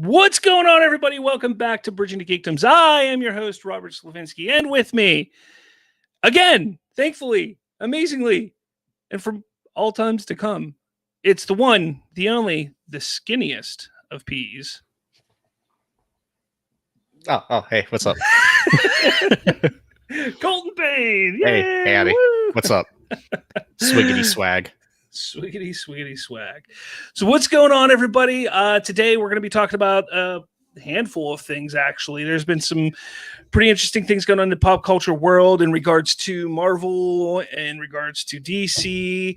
What's going on, everybody? Welcome back to Bridging to Geekdoms. I am your host, Robert Slavinsky, and with me, again, thankfully, amazingly, and from all times to come, it's the one, the only, the skinniest of peas. Oh, hey, what's up? Colton Payne! Yay! Hey, Addy. What's up? Swiggity swag. Swiggity, swiggity swag. So what's going on, everybody? Today we're going to be talking about a handful of things, actually. There's been some pretty interesting things going on in the pop culture world in regards to Marvel, in regards to DC.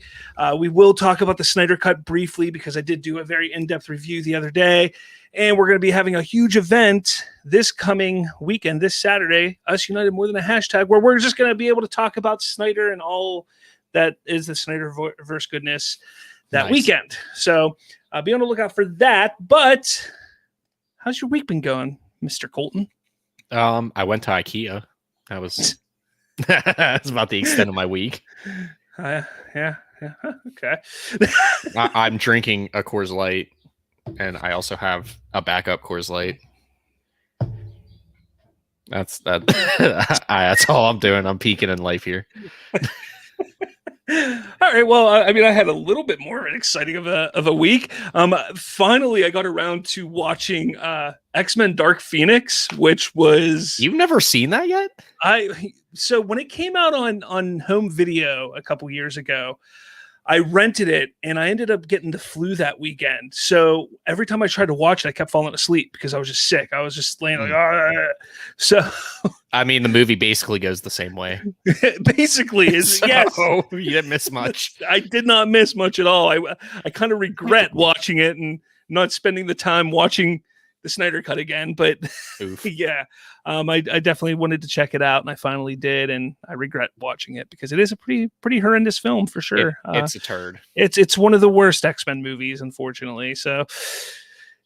We will talk about the Snyder Cut briefly because I did do a very in-depth review the other day. And we're going to be having a huge event this coming weekend, this Saturday, Us United More Than a Hashtag, where we're just going to be able to talk about Snyder and all that is the Snyderverse goodness that weekend. So be on the lookout for that. But how's your week been going, Mr. Colton? I went to IKEA. That was that's about the extent of my week. Yeah. Okay. I'm drinking a Coors Light, and I also have a backup Coors Light. That's that. That's all I'm doing. I'm peaking in life here. All right. Well, I mean, I had a little bit more of an exciting of a week. Finally, I got around to watching X-Men Dark Phoenix, which was... You've never seen that yet? So when it came out on home video a couple years ago, I rented it and I ended up getting the flu that weekend. So every time I tried to watch it, I kept falling asleep because I was just sick. I was just laying like, so. I mean, the movie basically goes the same way. Basically is, so, yes. You didn't miss much. I did not miss much at all. I kind of regret watching it and not spending the time watching the Snyder Cut again, but yeah, I definitely wanted to check it out, and I finally did, and I regret watching it because it is a pretty horrendous film for sure. It's a turd. It's one of the worst X-Men movies, unfortunately. So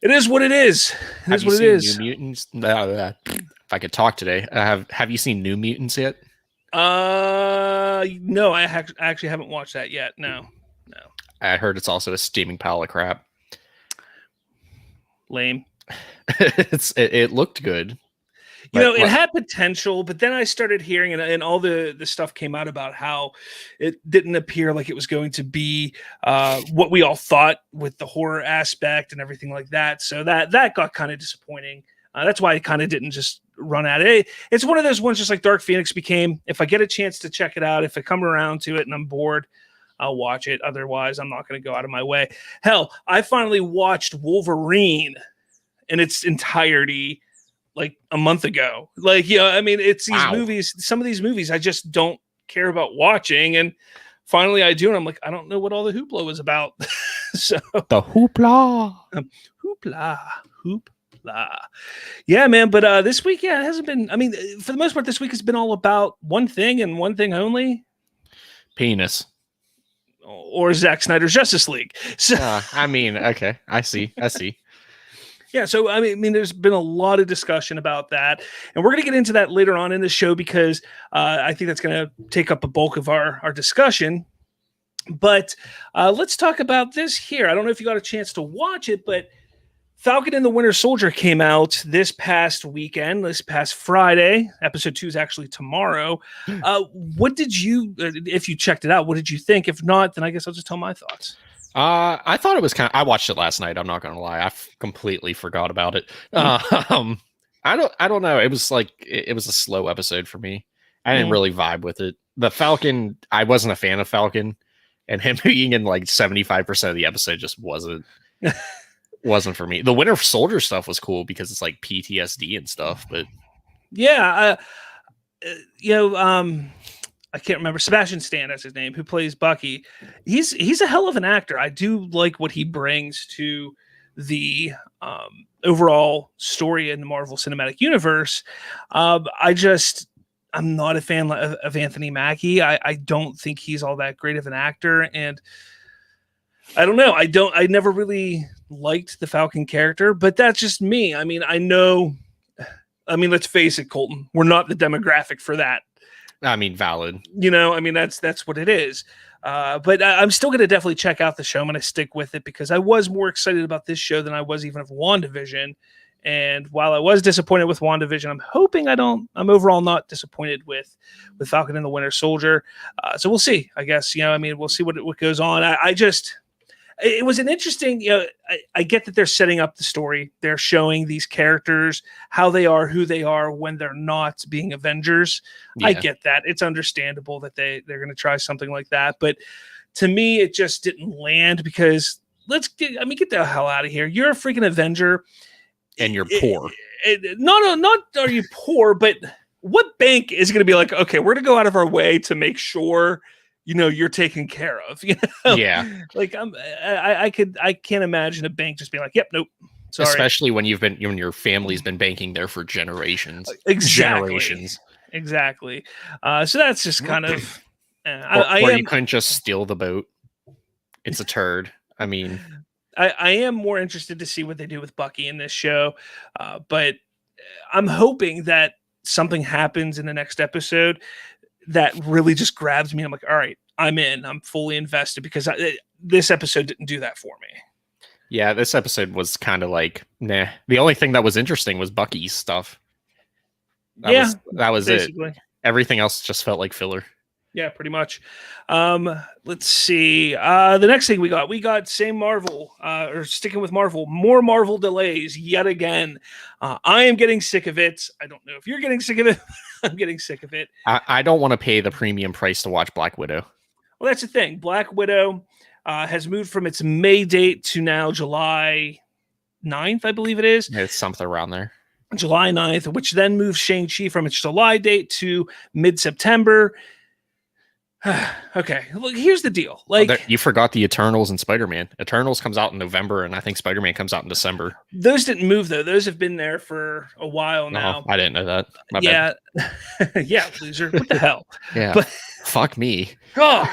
it is what it is. It is what it is. New Mutants? If I could talk today, have you seen New Mutants yet? No, I actually haven't watched that yet. No. I heard it's also a steaming pile of crap. Lame. It looked good. You know, it had potential, but then I started hearing, and all the stuff came out about how it didn't appear like it was going to be what we all thought with the horror aspect and everything like that. So that got kind of disappointing. That's why I kind of didn't just run at it. It's one of those ones just like Dark Phoenix became. If I get a chance to check it out, if I come around to it and I'm bored, I'll watch it. Otherwise, I'm not going to go out of my way. Hell, I finally watched Wolverine in its entirety like a month ago. Like, you know, I mean, it's these movies, some of these movies I just don't care about watching, and finally I do, and I'm like, I don't know what all the hoopla was about. So the hoopla. Yeah, man, but this week, it hasn't been, I mean, for the most part, this week has been all about one thing and one thing only. Penis. Or Zack Snyder's Justice League. So I mean, okay, I see. Yeah, so I mean, there's been a lot of discussion about that, and we're going to get into that later on in the show because I think that's going to take up a bulk of our discussion. But let's talk about this here. I don't know if you got a chance to watch it, but Falcon and the Winter Soldier came out this past weekend, this past Friday. Episode 2 is actually tomorrow. What did you, if you checked it out, what did you think? If not, then I guess I'll just tell my thoughts. I thought it was I watched it last night. I'm not gonna lie, I completely forgot about it. I don't know. It was like it was a slow episode for me. I didn't really vibe with it. The Falcon, I wasn't a fan of Falcon, and him being in like 75% of the episode just wasn't for me. The Winter Soldier stuff was cool because it's like PTSD and stuff, but yeah, I can't remember. Sebastian Stan, that's his name, who plays Bucky. He's a hell of an actor. I do like what he brings to the overall story in the Marvel Cinematic Universe. I'm not a fan of Anthony Mackie. I don't think he's all that great of an actor, and I don't know. I never really liked the Falcon character, but that's just me. I mean, let's face it, Colton, we're not the demographic for that. I mean, valid. You know, I mean, that's what it is. But I'm still going to definitely check out the show. I'm going to stick with it because I was more excited about this show than I was even of WandaVision. And while I was disappointed with WandaVision, I'm hoping I'm overall not disappointed with Falcon and the Winter Soldier. So we'll see, I guess. You know, I mean, we'll see what goes on. It was an interesting, you know, I get that they're setting up the story. They're showing these characters, how they are, who they are when they're not being Avengers. Yeah. I get that. It's understandable that they're going to try something like that. But to me, it just didn't land because get the hell out of here. You're a freaking Avenger. And you're poor. Not are you poor, but what bank is going to be like, okay, we're going to go out of our way to make sure you're taken care of. Yeah. Like I can't imagine a bank just being like, yep, nope. Sorry. Especially when your family's been banking there for generations. Exactly. Generations. Exactly. So that's just kind of. Or you couldn't just steal the boat. It's a turd. I mean, I am more interested to see what they do with Bucky in this show, but I'm hoping that something happens in the next episode that really just grabs me. I'm like, all right, I'm in. I'm fully invested because this episode didn't do that for me. Yeah, this episode was kind of like, nah. The only thing that was interesting was Bucky's stuff. That was basically it. Everything else just felt like filler. Yeah, pretty much. Let's see. The next thing we got same Marvel, or sticking with Marvel, more Marvel delays yet again. I am getting sick of it. I don't know if you're getting sick of it. I'm getting sick of it. I don't want to pay the premium price to watch Black Widow. Well, that's the thing. Black Widow has moved from its May date to now July 9th, I believe it is. It's something around there. July 9th, which then moves Shang-Chi from its July date to mid-September. Okay, look, here's the deal. Like, you forgot the Eternals and Spider-Man. Eternals comes out in November, and I think Spider-Man comes out in December. Those didn't move though. Those have been there for a while now. I didn't know that. My bad. Yeah, loser. What the hell? Yeah, but fuck me. God.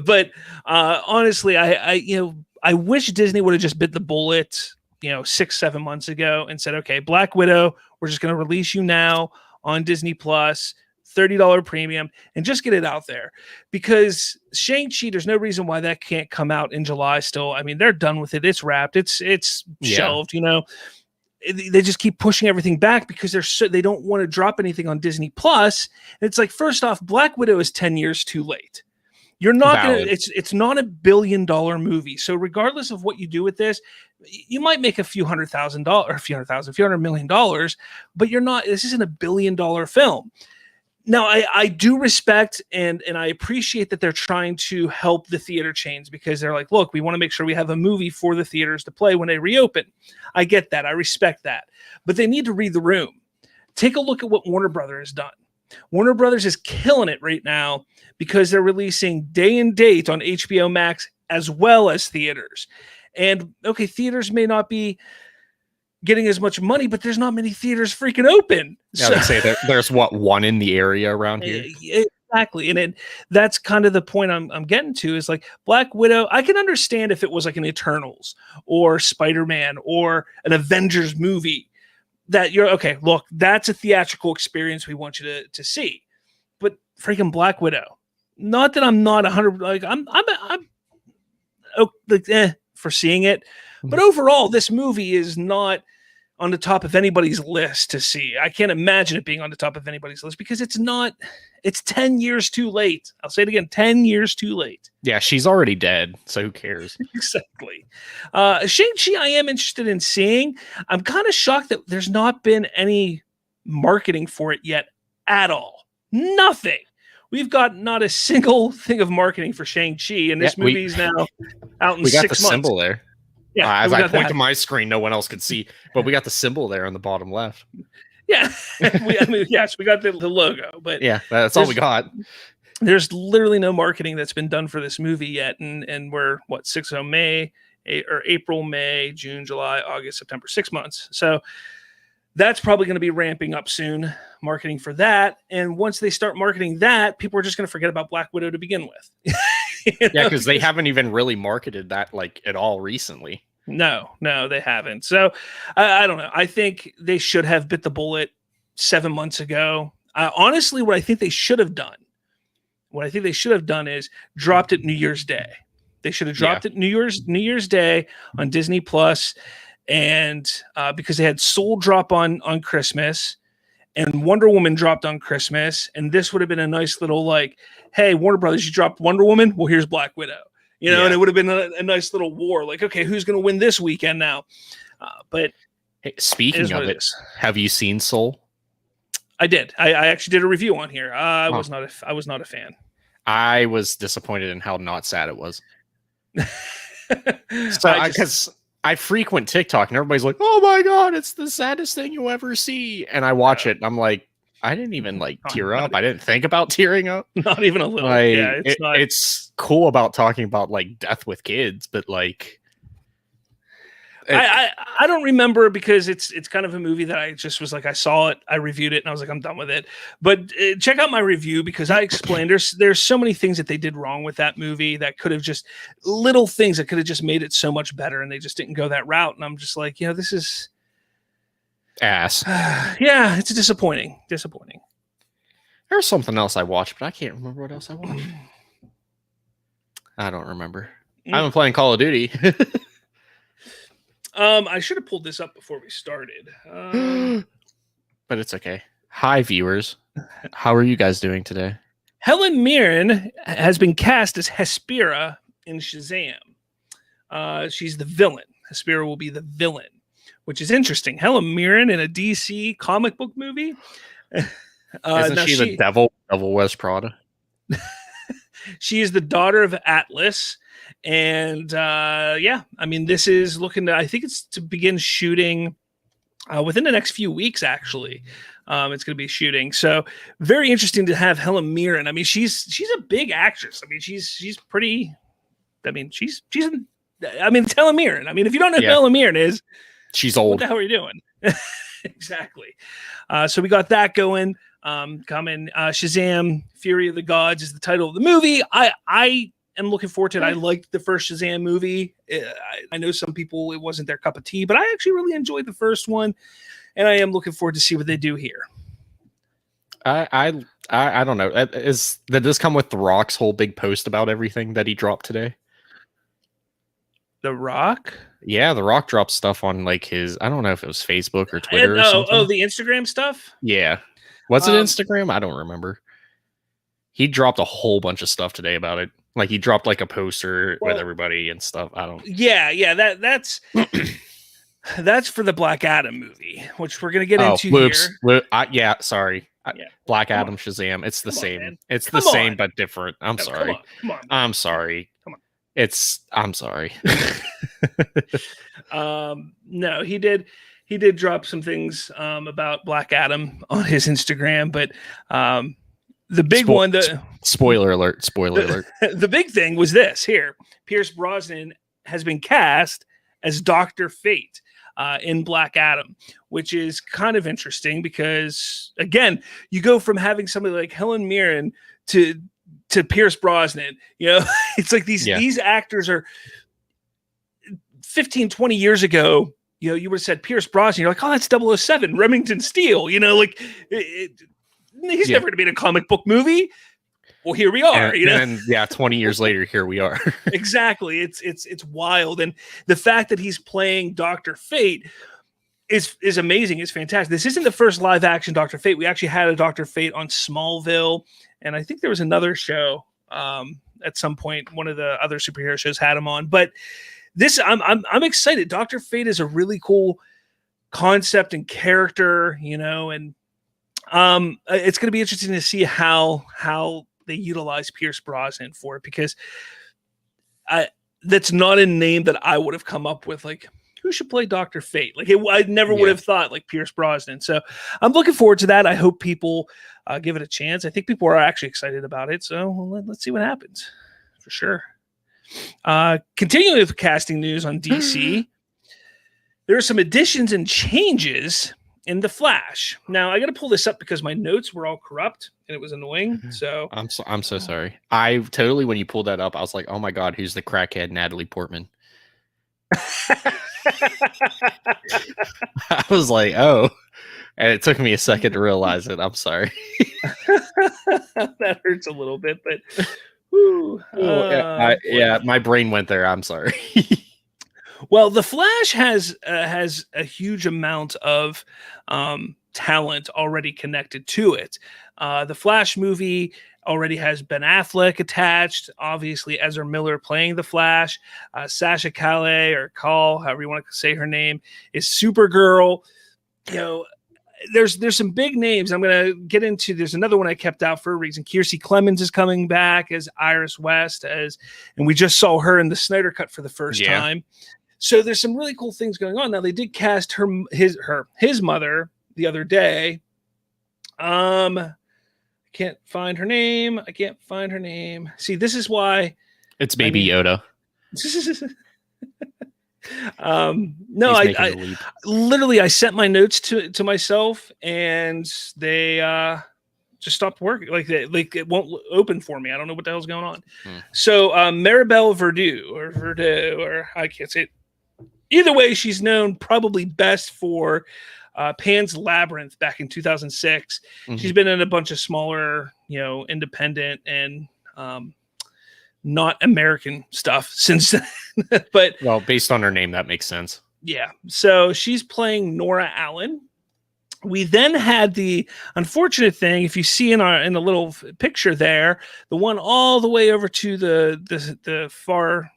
But honestly, I wish Disney would have just bit the bullet, 6-7 months ago and said, okay, Black Widow, we're just going to release you now on Disney Plus. $30 premium and just get it out there, because Shang-Chi, there's no reason why that can't come out in July still. I mean, they're done with it. It's wrapped. It's shelved, They just keep pushing everything back because they don't want to drop anything on Disney Plus. It's like, first off, Black Widow is 10 years too late. You're not going to, it's not $1 billion movie. So regardless of what you do with this, you might make a few $100 million, but this isn't $1 billion film. Now, I do respect and I appreciate that they're trying to help the theater chains, because they're like, look, we want to make sure we have a movie for the theaters to play when they reopen. I get that. I respect that. But they need to read the room. Take a look at what Warner Brothers has done. Warner Brothers is killing it right now because they're releasing day and date on HBO Max as well as theaters. And, okay, theaters may not be getting as much money, but there's not many theaters freaking open. Yeah, so, I would say there's one in the area around here. Exactly. And that's kind of the point I'm getting to, is like Black Widow. I can understand if it was like an Eternals or Spider-Man or an Avengers movie, that you're okay, look, that's a theatrical experience we want you to see. But freaking Black Widow, not that I'm not 100, like I'm for seeing it, but overall this movie is not on the top of anybody's list to see. I can't imagine it being on the top of anybody's list because it's 10 years too late. I'll say it again, 10 years too late. Yeah, she's already dead, so who cares? Exactly. Shang-Chi I am interested in seeing. I'm kind of shocked that there's not been any marketing for it yet at all. Nothing. We've got not a single thing of marketing for Shang-Chi, and this movie is now out in 6 months. We got the symbol there. Yeah, as I point to my screen, no one else could see, but we got the symbol there on the bottom left. Yeah, yes, we got the logo, but yeah, that's all we got. There's literally no marketing that's been done for this movie yet, and we're 6 of May, or April, May, June, July, August, September, 6 months. So that's probably going to be ramping up soon, marketing for that. And once they start marketing that, people are just going to forget about Black Widow to begin with. Yeah, because they haven't even really marketed that at all recently. No, they haven't. So I don't know. I think they should have bit the bullet 7 months ago. Honestly, what I think they should have done, is dropped it New Year's Day. They should have dropped it New Year's Day on Disney Plus, and because they had Soul drop on Christmas, and Wonder Woman dropped on Christmas, and this would have been a nice little like, hey, Warner Brothers, you dropped Wonder Woman, well, here's Black Widow, and it would have been a nice little war. Like, okay, who's going to win this weekend now? But hey, speaking of it, have you seen Soul? I did. I actually did a review on here. I was not a fan. I was disappointed in how not sad it was. Because I frequent TikTok and everybody's like, "Oh my god, it's the saddest thing you'll ever see," and I watch it and I'm like, I didn't even like tear up. I didn't think about tearing up. Not even a little. Like, yeah, it's cool about talking about like death with kids, but like. I don't remember because it's kind of a movie that I just was like, I saw it, I reviewed it, and I was like, I'm done with it. But check out my review because I explained there's so many things that they did wrong with that movie that could have just little things that could have just made it so much better, and they just didn't go that route. And I'm just like, this is ass. Yeah, it's disappointing. There's something else I watched, but I can't remember what else I watched. I don't remember. I've been playing Call of Duty. I should have pulled this up before we started. But it's okay. Hi, viewers. How are you guys doing today? Helen Mirren has been cast as Hespera in Shazam. She's the villain. Hespera will be the villain, which is interesting. Helen Mirren in a DC comic book movie. Isn't she the Devil Wears Prada? She is the daughter of Atlas. And I mean, this is looking to, I think it's to begin shooting within the next few weeks, actually. It's going to be shooting. So very interesting to have Helen Mirren. I mean, she's a big actress. I mean, she's pretty, I mean, it's Helen Mirren. I mean, if you don't know who Helen Mirren is, she's old. What the hell are you doing? Exactly. So we got that going. Coming. Shazam, Fury of the Gods is the title of the movie. I am looking forward to it. I liked the first Shazam movie. I know some people, it wasn't their cup of tea, but I actually really enjoyed the first one, and I am looking forward to see what they do here. I don't know. Did this come with The Rock's whole big post about everything that he dropped today? The Rock? Yeah, The Rock dropped stuff on like his, I don't know if it was Facebook or Twitter or something. Oh, the Instagram stuff? Yeah. Was it Instagram? I don't remember. He dropped a whole bunch of stuff today about it. Like he dropped like a poster with everybody and stuff. I don't. Yeah. That's that's for the Black Adam movie, which we're gonna get into here. Sorry. Black Adam Shazam. It's the same. Man. It's the same but different. I'm sorry. Come on. I'm sorry. Come on. I'm sorry. No, he did drop some things about Black Adam on his Instagram, but the big one, spoiler alert. The big thing was this here. Pierce Brosnan has been cast as Dr. Fate in Black Adam, which is kind of interesting because, again, you go from having somebody like Helen Mirren to Pierce Brosnan. It's like these actors are 15, 20 years ago. You would have said Pierce Brosnan. You're like, oh, that's 007, Remington Steele. He's never going to be in a comic book movie. Well, here we are. And 20 years later, here we are. Exactly. It's wild, and the fact that he's playing Dr. Fate is amazing. It's fantastic. This isn't the first live action Dr. Fate. We actually had a Dr. Fate on Smallville, and I think there was another show at some point. One of the other superhero shows had him on, but this I'm excited. Dr. Fate is a really cool concept and character, and it's going to be interesting to see how they utilize Pierce Brosnan for it, because that's not a name that I would have come up with. Like, who should play Dr. Fate? Like, I never would have thought like Pierce Brosnan. So I'm looking forward to that. I hope people give it a chance. I think people are actually excited about it. So let's see what happens for sure. Continuing with casting news on DC, there are some additions and changes in The Flash. Now I got to pull this up because my notes were all corrupt and it was annoying. So I'm so sorry. I totally, when you pulled that up, I was like, oh my god, who's the crackhead Natalie Portman? I was like, oh, And it took me a second to realize it. I'm sorry. That hurts a little bit, but whew, yeah, my brain went there. I'm sorry. Well, the Flash has a huge amount of talent already connected to it. The Flash movie already has Ben Affleck attached. Obviously, Ezra Miller playing the Flash. Sasha Calle, or Call, however you want to say her name, is Supergirl. You know, there's some big names I'm going to get into. There's another one I kept out for a reason. Kiersey Clemons is coming back as Iris West, and we just saw her in the Snyder Cut for the first time. So there's some really cool things going on. Now they did cast his mother the other day. I can't find her name. See, this is why it's Baby Yoda. No, I literally I sent my notes to myself, and they just stopped working. Like it won't open for me. I don't know what the hell's going on. So Maribel Verdú, or I can't say it. Either way, she's known probably best for Pan's Labyrinth back in 2006. She's been in a bunch of smaller, independent and not American stuff since then. But based on her name, that makes sense. Yeah. So she's playing Nora Allen. We then had the unfortunate thing, if you see in the little picture there, the one all the way over to the far.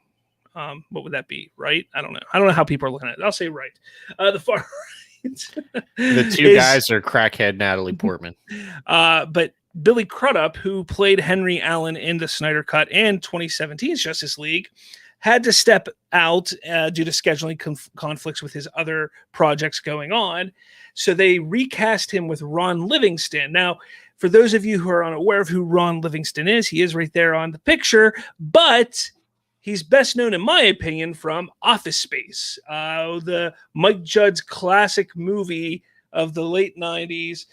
What would that be? Right? I don't know how people are looking at it. I'll say right. The far right. The two guys are crackhead Natalie Portman. But Billy Crudup, who played Henry Allen in the Snyder Cut and 2017's Justice League, had to step out due to scheduling conflicts with his other projects going on. So they recast him with Ron Livingston. Now, for those of you who are unaware of who Ron Livingston is, he is right there on the picture, but he's best known, in my opinion, from Office Space, the Mike Judge classic movie of the late 90s.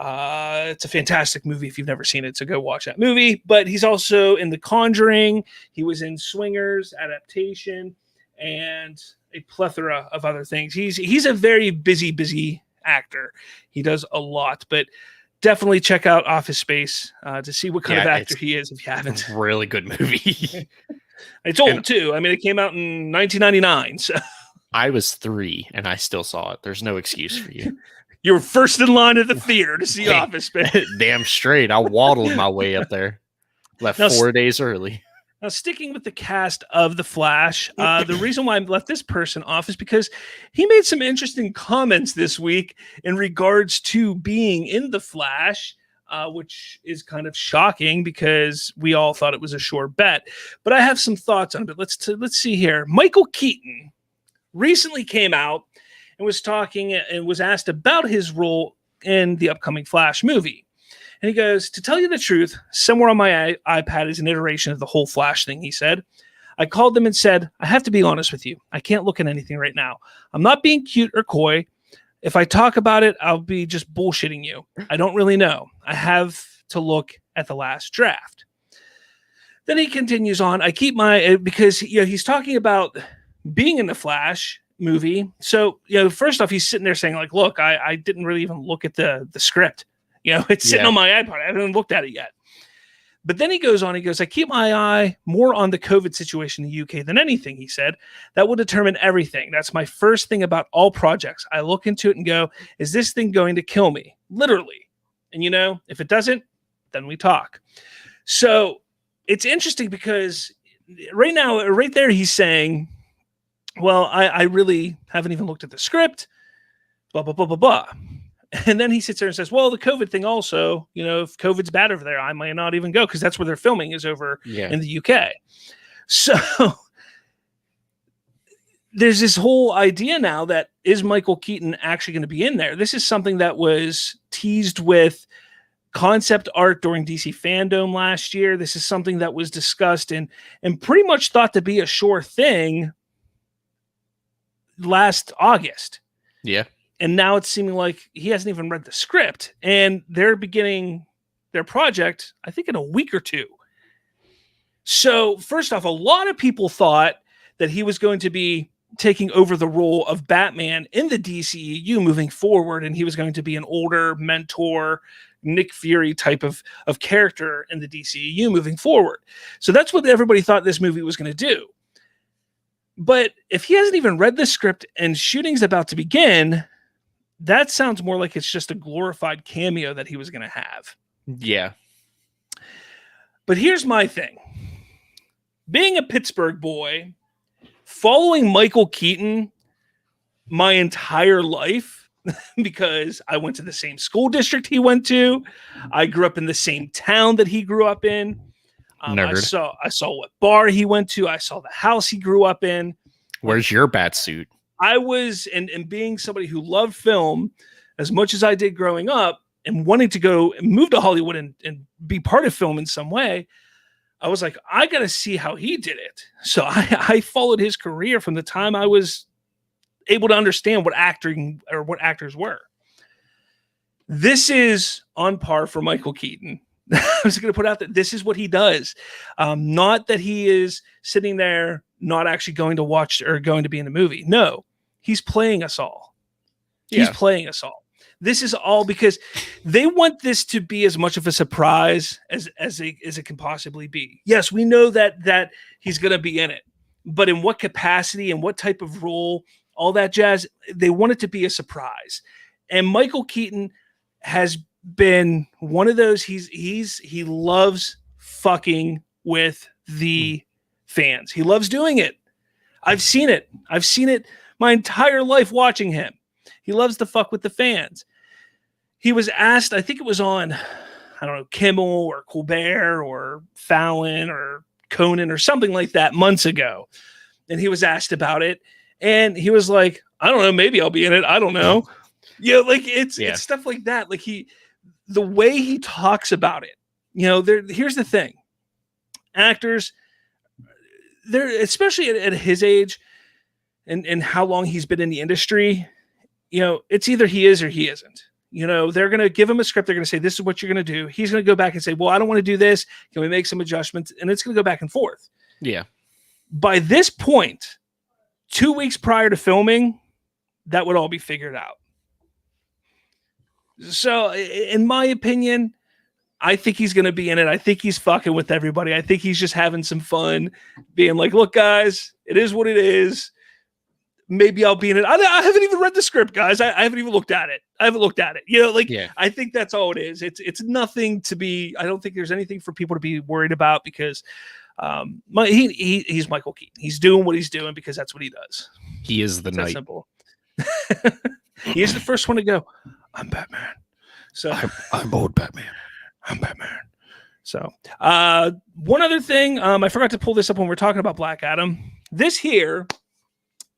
It's a fantastic movie if you've never seen it, so go watch that movie. But he's also in The Conjuring. He was in Swingers adaptation and a plethora of other things. He's a very busy actor. He does a lot, but definitely check out Office Space to see what kind of actor he is if you haven't. Really good movie. It's old too. I mean, it came out in 1999. So I was 3 and I still saw it. There's no excuse for you. You were first in line at the theater to see Office Space. Damn straight. I waddled my way up there. Left 4 days early. Now, sticking with the cast of The Flash, the reason why I left this person off is because he made some interesting comments this week in regards to being in The Flash, which is kind of shocking because we all thought it was a sure bet. But I have some thoughts on it. Let's see here. Michael Keaton recently came out and was talking and was asked about his role in the upcoming Flash movie. And he goes, to tell you the truth, somewhere on my iPad is an iteration of the whole Flash thing, he said. I called them and said, I have to be honest with you. I can't look at anything right now. I'm not being cute or coy. If I talk about it, I'll be just bullshitting you. I don't really know. I have to look at the last draft. Then he continues on. I keep because he's talking about being in the Flash movie. So, first off, he's sitting there saying, like, look, I didn't really even look at the script. It's sitting on my iPod. I haven't looked at it yet. But then he goes on, I keep my eye more on the COVID situation in the UK than anything, he said. That will determine everything. That's my first thing about all projects. I look into it and go, is this thing going to kill me? Literally. And, if it doesn't, then we talk. So it's interesting because right now, right there, he's saying, well, I really haven't even looked at the script, blah, blah, blah, blah, blah. And then he sits there and says, well, the COVID thing also, if COVID's bad over there, I might not even go because that's where they're filming is over in the UK. So there's this whole idea now that is Michael Keaton actually going to be in there? This is something that was teased with concept art during DC Fandom last year. This is something that was discussed and pretty much thought to be a sure thing last August. Yeah. And now it's seeming like he hasn't even read the script, and they're beginning their project, I think, in a week or two. So first off, a lot of people thought that he was going to be taking over the role of Batman in the DCEU moving forward, and he was going to be an older mentor, Nick Fury type of character in the DCEU moving forward. So that's what everybody thought this movie was going to do. But if he hasn't even read the script and shooting's about to begin, that sounds more like it's just a glorified cameo that he was going to have. Yeah. But here's my thing. Being a Pittsburgh boy, following Michael Keaton my entire life, because I went to the same school district he went to. I grew up in the same town that he grew up in. I saw what bar he went to. I saw the house he grew up in. Where's your bat suit? I was, and being somebody who loved film as much as I did growing up and wanting to go and move to Hollywood and be part of film in some way, I was like, I got to see how he did it. So I followed his career from the time I was able to understand what acting or what actors were. This is on par for Michael Keaton. I was going to put out that this is what he does. Not that he is sitting there not actually going to watch or going to be in the movie. No, he's playing us all. He's playing us all. This is all because they want this to be as much of a surprise as it can possibly be. Yes, we know that he's going to be in it, but in what capacity and what type of role, all that jazz, they want it to be a surprise. And Michael Keaton has been one of those. He loves fucking with the fans. He loves doing it. I've seen it my entire life watching him. He loves to fuck with the fans. He was asked, I think it was on, I don't know, Kimmel or Colbert or Fallon or Conan or something like that months ago. And he was asked about it. And he was like, I don't know, maybe I'll be in it. I don't know. Like it's stuff like that. Like the way he talks about it, here's the thing. Actors, they're, especially at his age and how long he's been in the industry, it's either he is or he isn't. They're going to give him a script. They're going to say, this is what you're going to do. He's going to go back and say, well, I don't want to do this. Can we make some adjustments? And it's going to go back and forth. Yeah. By this point, 2 weeks prior to filming, that would all be figured out. So in my opinion, I think he's going to be in it. I think he's fucking with everybody. I think he's just having some fun being like, look, guys, it is what it is. Maybe I'll be in it. I haven't even read the script, guys. I haven't even looked at it. I think that's all it is. It's nothing to be, I don't think there's anything for people to be worried about because he's Michael Keaton. He's doing what he's doing because that's what he does. He is the knight. Simple. He is the first one to go, I'm Batman. So I'm old Batman. I'm Batman. So one other thing, I forgot to pull this up when we're talking about Black Adam. This here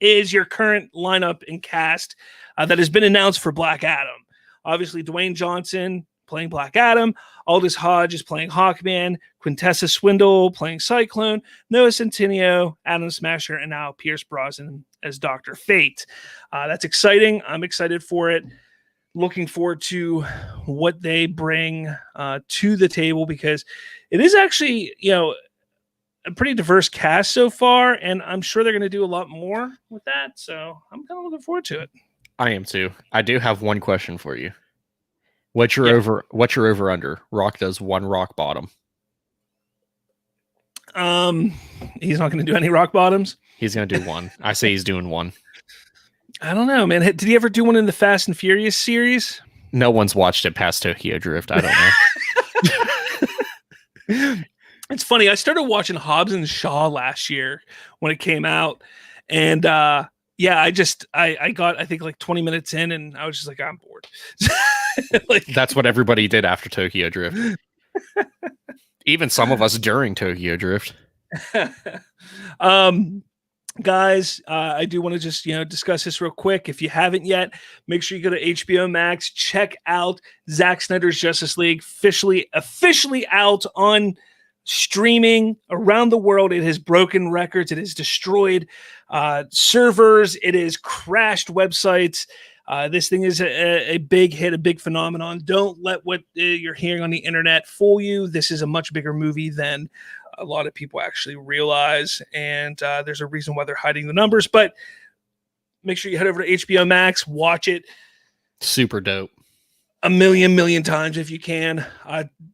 is your current lineup and cast that has been announced for Black Adam. Obviously, Dwayne Johnson playing Black Adam, Aldis Hodge is playing Hawkman, Quintessa Swindell playing Cyclone, Noah Centineo, Adam Smasher, and now Pierce Brosnan as Dr. Fate. That's exciting. I'm excited for it. Looking forward to what they bring to the table because it is actually, a pretty diverse cast so far, and I'm sure they're going to do a lot more with that. So I'm kind of looking forward to it. I am too. I do have one question for you. What's your over under? Rock does one rock bottom. He's not going to do any rock bottoms. He's going to do one. I say he's doing one. I don't know, man. Did he ever do one in the Fast and Furious series? No one's watched it past Tokyo Drift. I don't know. It's funny. I started watching Hobbs and Shaw last year when it came out. And I got, I think like 20 minutes in and I was just like, I'm bored. That's what everybody did after Tokyo Drift. Even some of us during Tokyo Drift. Guys, I do want to just, discuss this real quick. If you haven't yet, make sure you go to HBO Max, check out Zack Snyder's Justice League, officially out on streaming around the world. It has broken records. It has destroyed servers. It has crashed websites. This thing is a big hit, a big phenomenon. Don't let what you're hearing on the internet fool you. This is a much bigger movie than a lot of people actually realize, and there's a reason why they're hiding the numbers. But make sure you head over to HBO Max, watch it. Super dope. A million times if you can.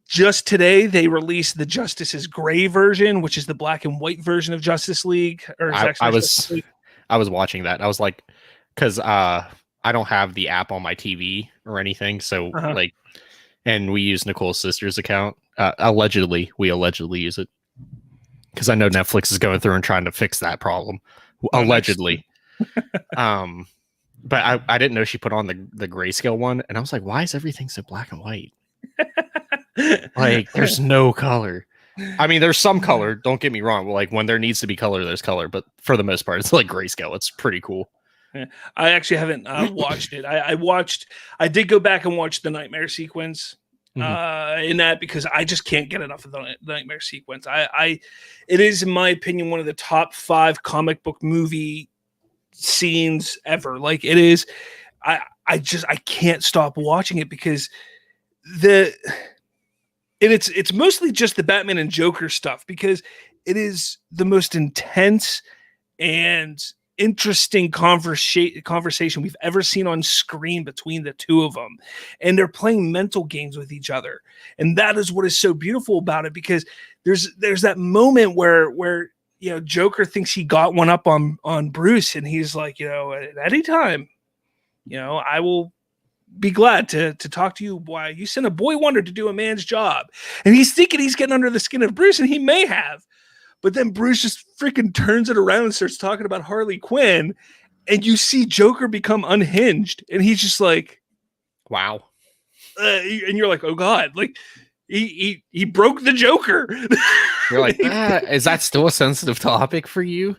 Just today they released the Justice is Gray version, which is the black and white version of Justice League. Or I was watching that. I was like, because I don't have the app on my TV or anything, so like, and we use Nicole's sister's account. We allegedly use it because I know Netflix is going through and trying to fix that problem. Allegedly. But I didn't know she put on the grayscale one, and I was like, why is everything so black and white? Like, there's no color. I mean, there's some color, don't get me wrong. Like, when there needs to be color, there's color, but for the most part, it's like grayscale. It's pretty cool. Yeah. I actually haven't watched it. I did go back and watch the nightmare sequence in that, because I just can't get enough of the nightmare sequence. It is, in my opinion, one of the top 5 comic book movie scenes ever. Like, it is. I can't stop watching it because it's mostly just the Batman and Joker stuff, because it is the most intense and interesting conversation we've ever seen on screen between the two of them, and they're playing mental games with each other, and that is what is so beautiful about it, because there's that moment where Joker thinks he got one up on Bruce, and he's like, at any time, I will be glad to talk to you. Why you sent a boy wonder to do a man's job, and he's thinking he's getting under the skin of Bruce, and he may have. But then Bruce just freaking turns it around and starts talking about Harley Quinn, and you see Joker become unhinged, and he's just like, "Wow!" And you're like, "Oh God!" Like he broke the Joker. You're like, is that still a sensitive topic for you?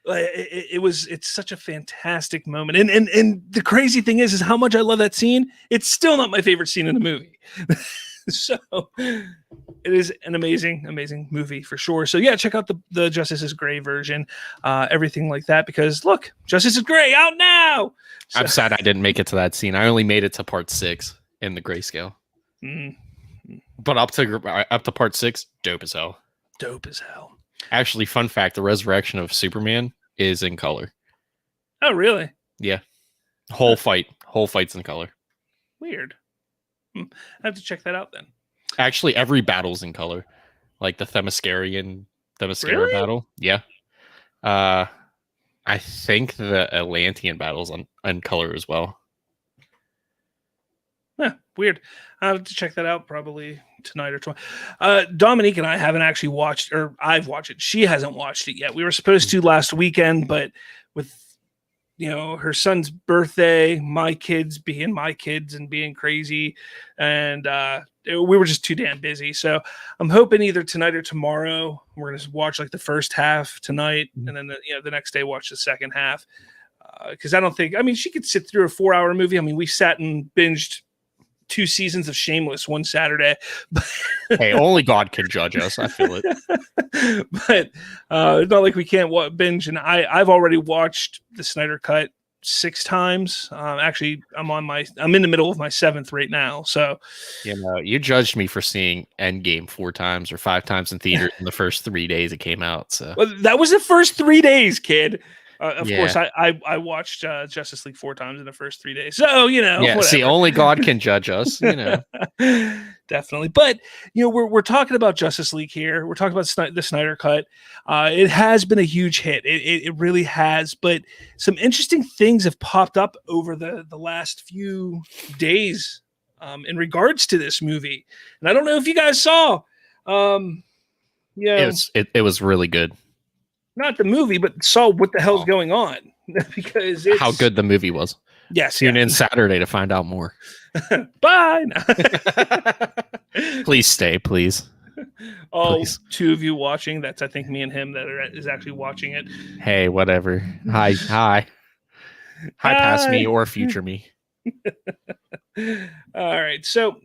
It's such a fantastic moment, and the crazy thing is how much I love that scene. It's still not my favorite scene in the movie. So it is an amazing movie for sure. So yeah, check out the Justice is Gray version, everything like that, because look, Justice is Gray out now. So, I'm sad I didn't make it to that scene. I only made it to part 6 in the grayscale. But up to part 6, dope as hell. Actually, fun fact, the resurrection of Superman is in color. Oh really? Yeah. Whole fight's in color. Weird. I have to check that out then. Actually, every battle's in color, like the Themyscira Really? battle. Yeah. I think the Atlantean battle's on color as well. Weird. I have to check that out probably tonight or tomorrow. Dominique and I haven't actually watched, or I've watched it. She hasn't watched it yet. We were supposed to last weekend, but with her son's birthday, my kids being my kids and being crazy, and we were just too damn busy. So I'm hoping either tonight or tomorrow we're gonna watch like the first half tonight, and then the next day watch the second half. Because she could sit through a 4-hour movie. I mean, we sat and binged 2 seasons of Shameless one Saturday. Hey, only God can judge us. I feel it. But it's not like we can't binge. And I've already watched the Snyder Cut 6 times. Actually, I'm in the middle of my 7th right now. So, you judged me for seeing Endgame 4 times or 5 times in theater in the first 3 days it came out. So that was the first 3 days, kid. Of course, I watched Justice League 4 times in the first 3 days. So, whatever. See, only God can judge us, Definitely. But, we're talking about Justice League here. We're talking about the Snyder Cut. It has been a huge hit. It really has. But some interesting things have popped up over the last few days in regards to this movie. And I don't know if you guys saw. It was really good. Not the movie, but saw what the hell's going on, because how good the movie was. Yes. Tune in Saturday to find out more. Bye. Please stay, please. Please. 2 of you watching. That's, I think, me and him that is actually watching it. Hey, whatever. Hi past me or future me. All right. So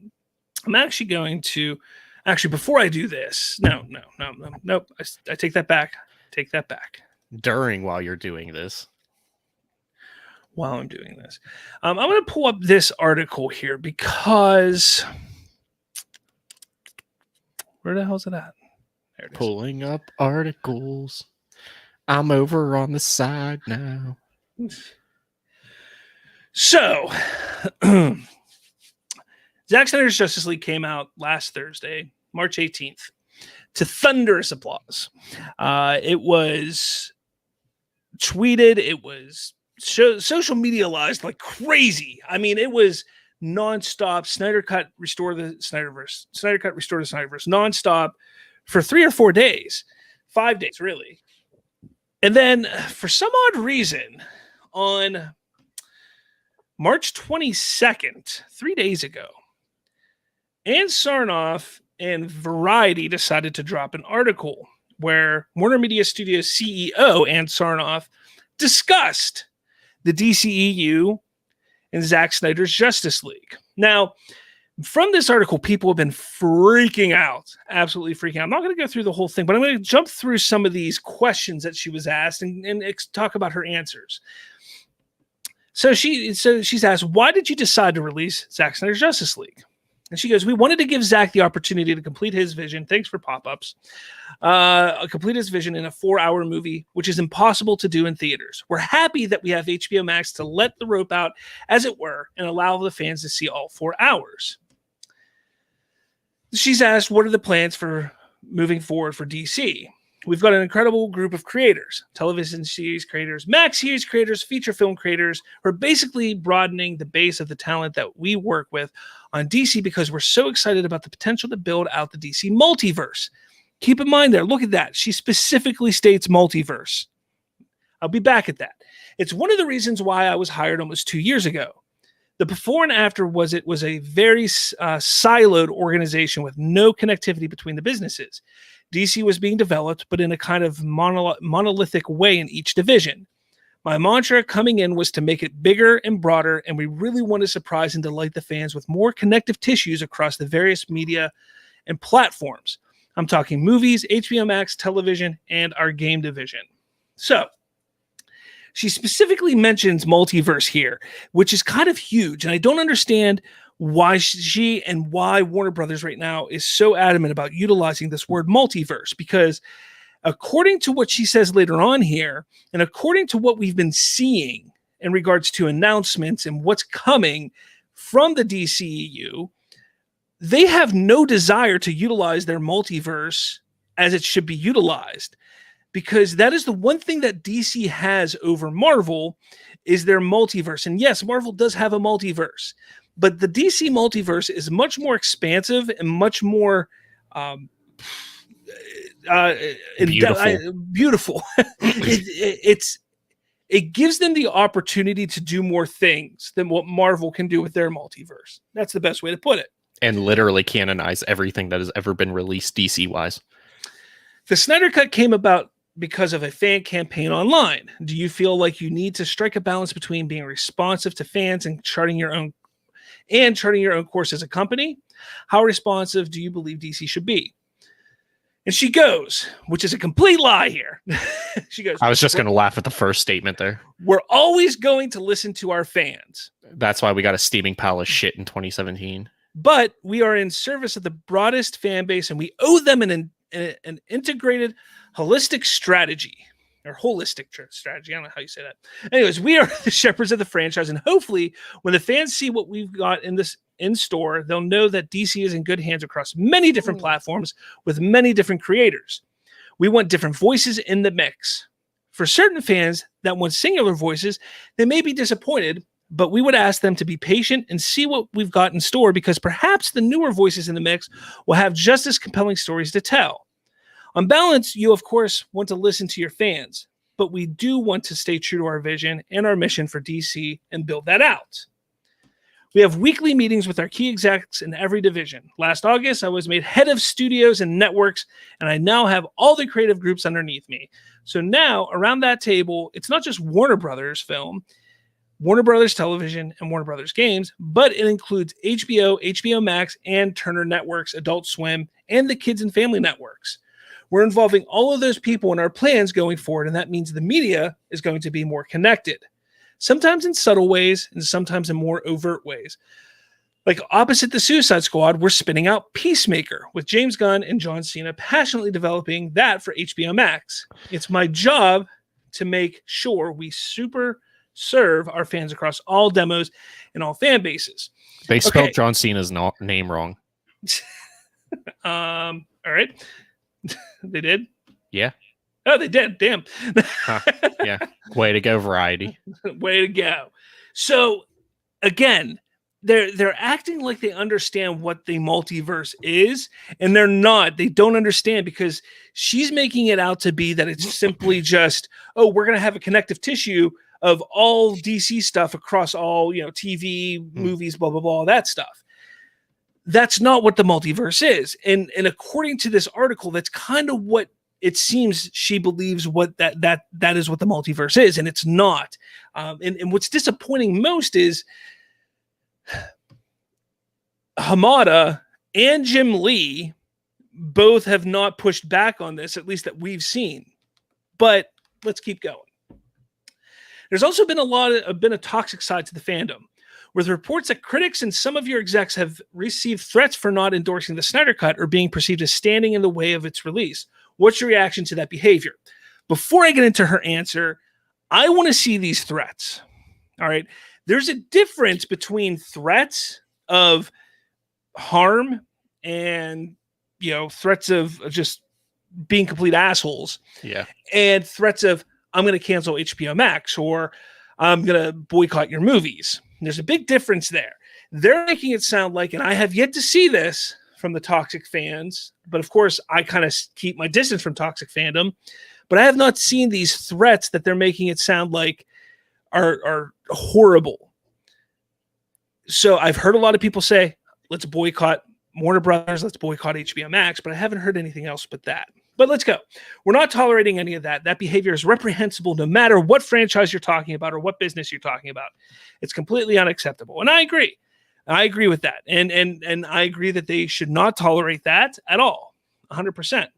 I'm actually going to before I do this. No. I take that back. While you're doing this. While I'm doing this, I'm going to pull up this article here, because where the hell's it at? There it is. Pulling up articles. I'm over on the side now. So, Zack Snyder's Justice League came out last Thursday, March 18th, to thunderous applause. It was tweeted, it was social medialized like crazy. I mean, it was nonstop. Snyder Cut, restore the Snyderverse. Snyder Cut, restore the Snyderverse. Nonstop for 3 or 4 days. 5 days, really. And then, for some odd reason, on March 22nd, 3 days ago, Ann Sarnoff and Variety decided to drop an article where Warner Media Studios CEO Ann Sarnoff discussed the DCEU and Zack Snyder's Justice League. Now, from this article, people have been freaking out, absolutely freaking out. I'm not going to go through the whole thing, but I'm going to jump through some of these questions that she was asked and talk about her answers. So she's asked, why did you decide to release Zack Snyder's Justice League? And she goes, we wanted to give Zack the opportunity to complete his vision. Thanks for pop-ups. Complete his vision in a 4-hour movie, which is impossible to do in theaters. We're happy that we have HBO Max to let the rope out, as it were, and allow the fans to see all 4 hours. She's asked, what are the plans for moving forward for DC? We've got an incredible group of creators, television series creators, Max series creators, feature film creators, who are basically broadening the base of the talent that we work with on DC because we're so excited about the potential to build out the DC multiverse. Keep in mind there, look at that. She specifically states multiverse. I'll be back at that. It's one of the reasons why I was hired almost 2 years ago. The before and after was a very siloed organization with no connectivity between the businesses. DC was being developed, but in a kind of monolithic way in each division. My mantra coming in was to make it bigger and broader, and we really want to surprise and delight the fans with more connective tissues across the various media and platforms. I'm talking movies, HBO Max, television, and our game division. So, she specifically mentions multiverse here, which is kind of huge, and I don't understand why she and why Warner Brothers right now is so adamant about utilizing this word multiverse, because according to what she says later on here, and according to what we've been seeing in regards to announcements and what's coming from the DCEU, they have no desire to utilize their multiverse as it should be utilized, because that is the one thing that DC has over Marvel is their multiverse. And yes, Marvel does have a multiverse, but the DC multiverse is much more expansive and much more beautiful. It gives them the opportunity to do more things than what Marvel can do with their multiverse. That's the best way to put it. And literally canonize everything that has ever been released DC-wise. The Snyder Cut came about because of a fan campaign online. Do you feel like you need to strike a balance between being responsive to fans and charting your own course as a company? How responsive do you believe DC should be? And she goes, which is a complete lie here. She goes, I was just going to laugh at the first statement there. We're always going to listen to our fans. That's why we got a steaming pile of shit in 2017. But we are in service of the broadest fan base, and we owe them an integrated, holistic strategy. Or holistic strategy. I don't know how you say that. Anyways, we are the shepherds of the franchise, and hopefully when the fans see what we've got in store, they'll know that DC is in good hands across many different platforms with many different creators. We want different voices in the mix. For certain fans that want singular voices, they may be disappointed, but we would ask them to be patient and see what we've got in store, because perhaps the newer voices in the mix will have just as compelling stories to tell. On balance, you, of course, want to listen to your fans, but we do want to stay true to our vision and our mission for DC and build that out. We have weekly meetings with our key execs in every division. Last August, I was made head of studios and networks, and I now have all the creative groups underneath me. So now, around that table, it's not just Warner Brothers Film, Warner Brothers Television, and Warner Brothers Games, but it includes HBO, HBO Max, and Turner Networks, Adult Swim, and the Kids and Family Networks. We're involving all of those people in our plans going forward, and that means the media is going to be more connected. Sometimes in subtle ways, and sometimes in more overt ways. Like opposite the Suicide Squad, we're spinning out Peacemaker, with James Gunn and John Cena passionately developing that for HBO Max. It's my job to make sure we super serve our fans across all demos and all fan bases. They spelled John Cena's name wrong. All right. They did? Yeah. Oh, they did. Damn. Yeah. Way to go, Variety. Way to go. So again, they're acting like they understand what the multiverse is, and they're not. They don't understand, because she's making it out to be that it's simply just, oh, we're going to have a connective tissue of all DC stuff across all, TV, movies, blah, blah, blah, all that stuff. That's not what the multiverse is. And according to this article, that's kind of what it seems she believes what that is what the multiverse is, and it's not. And what's disappointing most is Hamada and Jim Lee both have not pushed back on this, at least that we've seen. But let's keep going. There's also been a toxic side to the fandom, with reports that critics and some of your execs have received threats for not endorsing the Snyder Cut or being perceived as standing in the way of its release. What's your reaction to that behavior? Before I get into her answer, I want to see these threats. All right. There's a difference between threats of harm and, threats of just being complete assholes. Yeah. And threats of, I'm going to cancel HBO Max, or I'm going to boycott your movies. There's a big difference there. They're making it sound like, and I have yet to see this from the toxic fans, but of course I kind of keep my distance from toxic fandom, but I have not seen these threats that they're making it sound like are horrible. So I've heard a lot of people say, let's boycott Warner Brothers, let's boycott HBO Max, but I haven't heard anything else but that. But let's go. We're not tolerating any of that. That behavior is reprehensible no matter what franchise you're talking about or what business you're talking about. It's completely unacceptable. And I agree. I agree with that. And I agree that they should not tolerate that at all. 100%.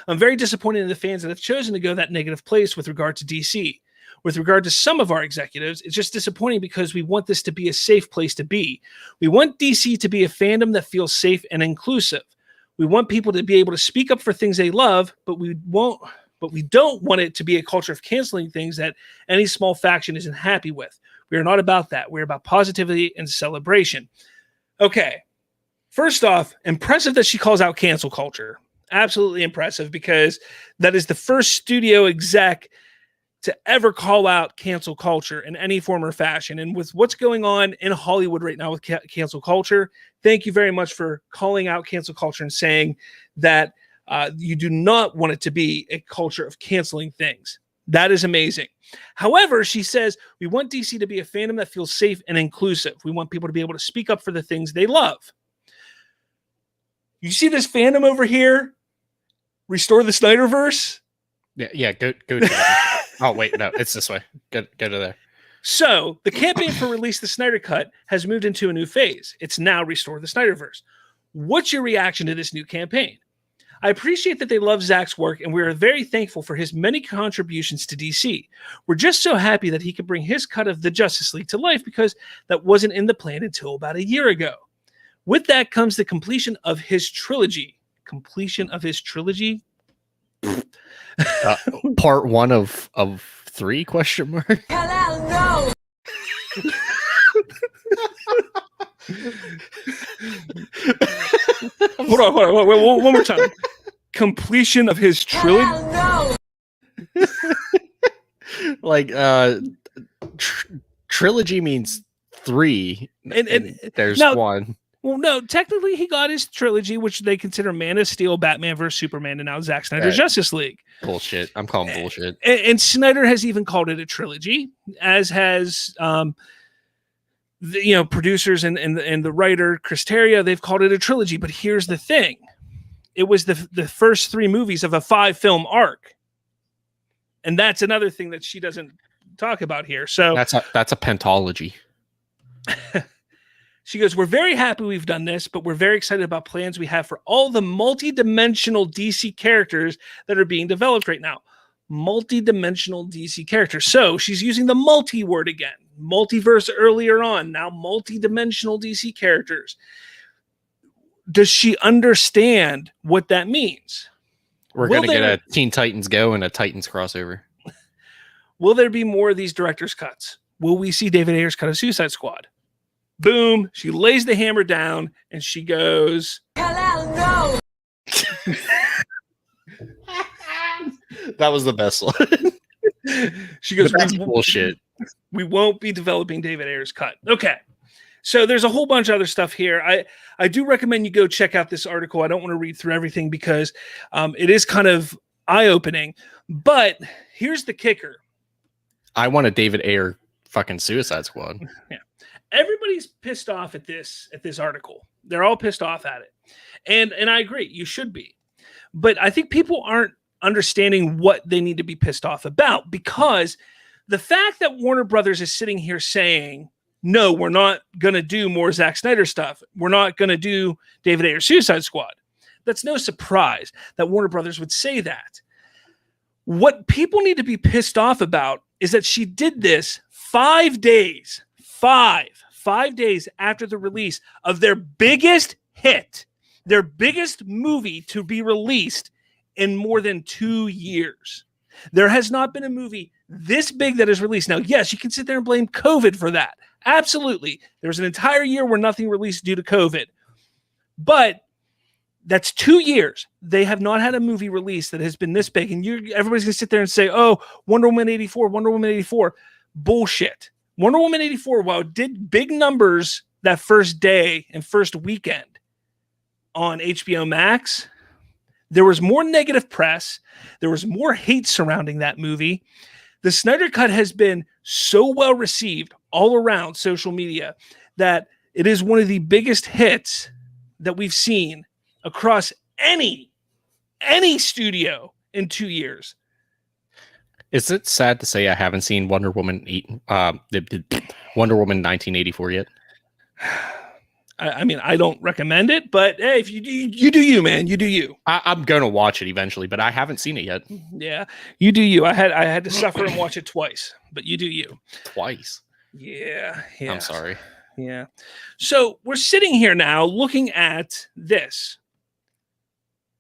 I'm very disappointed in the fans that have chosen to go that negative place with regard to DC. With regard to some of our executives, it's just disappointing because we want this to be a safe place to be. We want DC to be a fandom that feels safe and inclusive. We want people to be able to speak up for things they love, but we don't want it to be a culture of canceling things that any small faction isn't happy with. We are not about that. We're about positivity and celebration. Okay. First off, impressive that she calls out cancel culture. Absolutely impressive, because that is the first studio exec to ever call out cancel culture in any form or fashion. And with what's going on in Hollywood right now with cancel culture, thank you very much for calling out cancel culture and saying that you do not want it to be a culture of canceling things. That is amazing. However, she says, we want DC to be a fandom that feels safe and inclusive. We want people to be able to speak up for the things they love. You see this fandom over here? Restore the Snyderverse? Yeah, go to that. Oh, wait, no, it's this way. Go to there. So the campaign for Release the Snyder Cut has moved into a new phase. It's now Restore the Snyderverse. What's your reaction to this new campaign? I appreciate that they love Zack's work, and we are very thankful for his many contributions to DC. We're just so happy that he could bring his cut of the Justice League to life, because that wasn't in the plan until about a year ago. With that comes the completion of his trilogy. Completion of his trilogy? Part 1 of 3 question mark. Hell no. Hold on. Wait, one more time. Completion of his trilogy. Hell no. Like trilogy means 3, and there's now, 1. Well, no, technically he got his trilogy, which they consider Man of Steel, Batman vs. Superman, and now Zack Snyder's Justice League. Bullshit. I'm calling bullshit. And Snyder has even called it a trilogy, as has the producers and the writer Chris Terrio. They've called it a trilogy. But here's the thing: it was the first 3 movies of a 5-film arc, and that's another thing that she doesn't talk about here. So that's a pentology. She goes, we're very happy we've done this, but we're very excited about plans we have for all the multi-dimensional DC characters that are being developed right now. Multi-dimensional DC characters. So she's using the multi word again. Multiverse earlier on, now multi-dimensional DC characters. Does she understand what that means? We're going to get a Teen Titans Go and a Titans crossover. will there be more of these director's cuts? Will we see David Ayer's cut of Suicide Squad? Boom. She lays the hammer down and she goes, HELEN, no. That was the best one. she goes, That's bullshit. We won't be developing David Ayer's cut. Okay. So there's a whole bunch of other stuff here. I do recommend you go check out this article. I don't want to read through everything because it is kind of eye-opening. But here's the kicker. I want a David Ayer fucking Suicide Squad. Yeah. Everybody's pissed off at this article. They're all pissed off at it. And I agree, you should be. But I think people aren't understanding what they need to be pissed off about, because the fact that Warner Brothers is sitting here saying, no, we're not going to do more Zack Snyder stuff. We're not going to do David Ayer Suicide Squad. That's no surprise that Warner Brothers would say that. What people need to be pissed off about is that she did this 5 days after the release of their biggest hit, their biggest movie to be released in more than 2 years. There has not been a movie this big that is released. Now, yes, you can sit there and blame COVID for that. Absolutely. There was an entire year where nothing released due to COVID. But that's 2 years. They have not had a movie release that has been this big. And everybody's going to sit there and say, oh, Wonder Woman 84, Wonder Woman 84. Bullshit. Wonder Woman 84, while it did big numbers that first day and first weekend on HBO Max, there was more negative press. There was more hate surrounding that movie. The Snyder Cut has been so well received all around social media that it is one of the biggest hits that we've seen across any studio in 2 years. Is it sad to say I haven't seen Wonder Woman 1984 yet? I mean, I don't recommend it, but hey, if you do you, man, you do you. I'm gonna watch it eventually, but I haven't seen it yet. Yeah, you do you. I had to suffer and watch it twice, but you do you. Twice. Yeah. I'm sorry. Yeah. So we're sitting here now looking at this.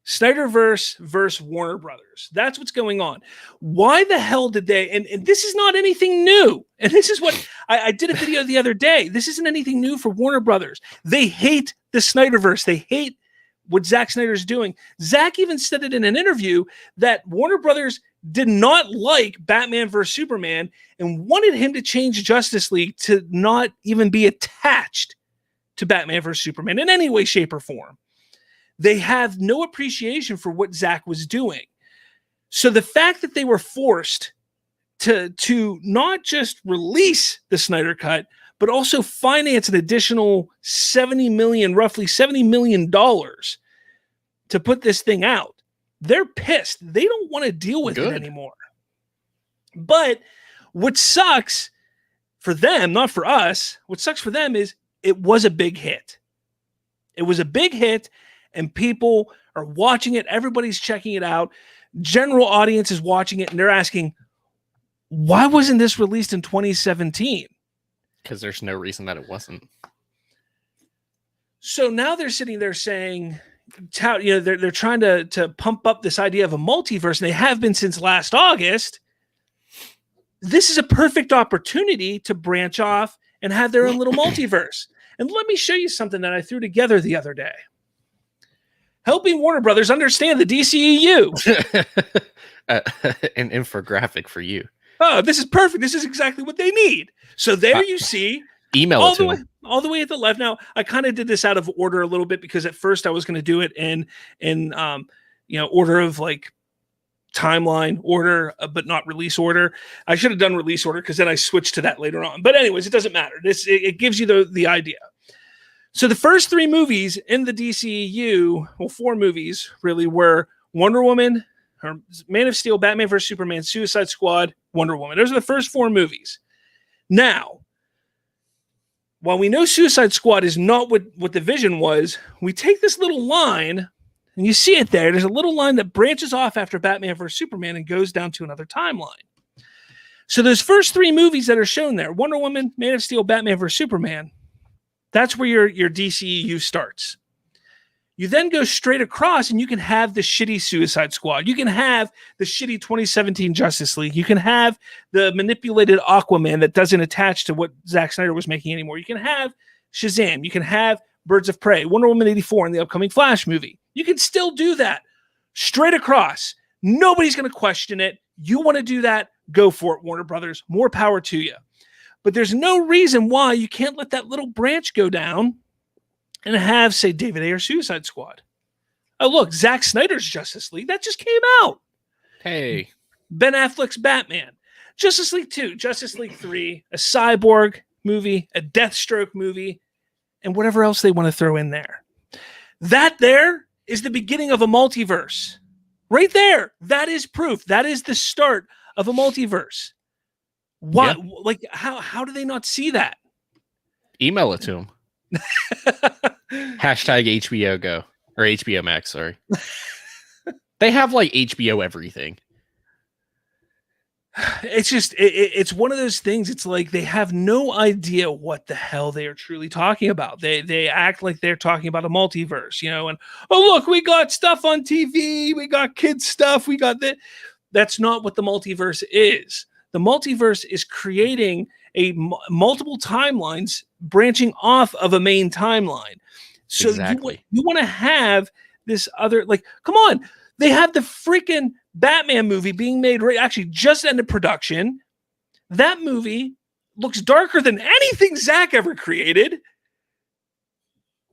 Snyderverse versus Warner Brothers. That's what's going on. Why the hell did they, and this is not anything new. And this is what I did a video the other day. This isn't anything new for Warner Brothers. They hate the Snyderverse. They hate what Zack Snyder's doing. Zack even said it in an interview that Warner Brothers did not like Batman versus Superman and wanted him to change Justice League to not even be attached to Batman versus Superman in any way, shape, or form. They have no appreciation for what Zack was doing. So the fact that they were forced to not just release the Snyder Cut, but also finance an additional roughly $70 million to put this thing out, they're pissed. They don't want to deal with it anymore. But what sucks for them, not for us, what sucks for them is it was a big hit. It was a big hit. And people are watching it. Everybody's checking it out. General audience is watching it, and they're asking, why wasn't this released in 2017? Because there's no reason that it wasn't. So now they're sitting there saying, they're trying to pump up this idea of a multiverse, and they have been since last August. This is a perfect opportunity to branch off and have their own little multiverse. And let me show you something that I threw together the other day. Helping Warner Brothers understand the DCEU. An infographic for you. Oh, this is perfect. This is exactly what they need. So there you see. Email it to them. All the way at the left. Now, I kind of did this out of order a little bit because at first I was going to do it in order of like timeline order, but not release order. I should have done release order because then I switched to that later on. But anyways, it doesn't matter. It gives you the idea. So the first 3 movies in the DCEU, well, 4 movies really, were Wonder Woman, Man of Steel, Batman vs. Superman, Suicide Squad, Wonder Woman. Those are the first 4 movies. Now, while we know Suicide Squad is not what the vision was, we take this little line, and you see it there. There's a little line that branches off after Batman vs. Superman and goes down to another timeline. So those first 3 movies that are shown there, Wonder Woman, Man of Steel, Batman vs. Superman, that's where your DCEU starts. You then go straight across and you can have the shitty Suicide Squad. You can have the shitty 2017 Justice League. You can have the manipulated Aquaman that doesn't attach to what Zack Snyder was making anymore. You can have Shazam. You can have Birds of Prey, Wonder Woman 84 in the upcoming Flash movie. You can still do that straight across. Nobody's going to question it. You want to do that? Go for it, Warner Brothers. More power to you. But there's no reason why you can't let that little branch go down and have, say, David Ayer Suicide Squad. Oh, look, Zack Snyder's Justice League. That just came out. Hey. Ben Affleck's Batman. Justice League 2, Justice League 3, a Cyborg movie, a Deathstroke movie, and whatever else they want to throw in there. That there is the beginning of a multiverse. Right there. That is proof. That is the start of a multiverse. Why? Yeah. Like, how do they not see that? Email it to them. Hashtag HBO Go or HBO Max. Sorry, they have like HBO everything. It's just it's one of those things. It's like they have no idea what the hell they are truly talking about. They act like they're talking about a multiverse, and oh look, we got stuff on TV, we got kids stuff, we got that. That's not what the multiverse is. The multiverse is creating multiple timelines branching off of a main timeline. So exactly. you want to have this other, like, come on. They have the freaking Batman movie being made, actually just ended production. That movie looks darker than anything Zack ever created.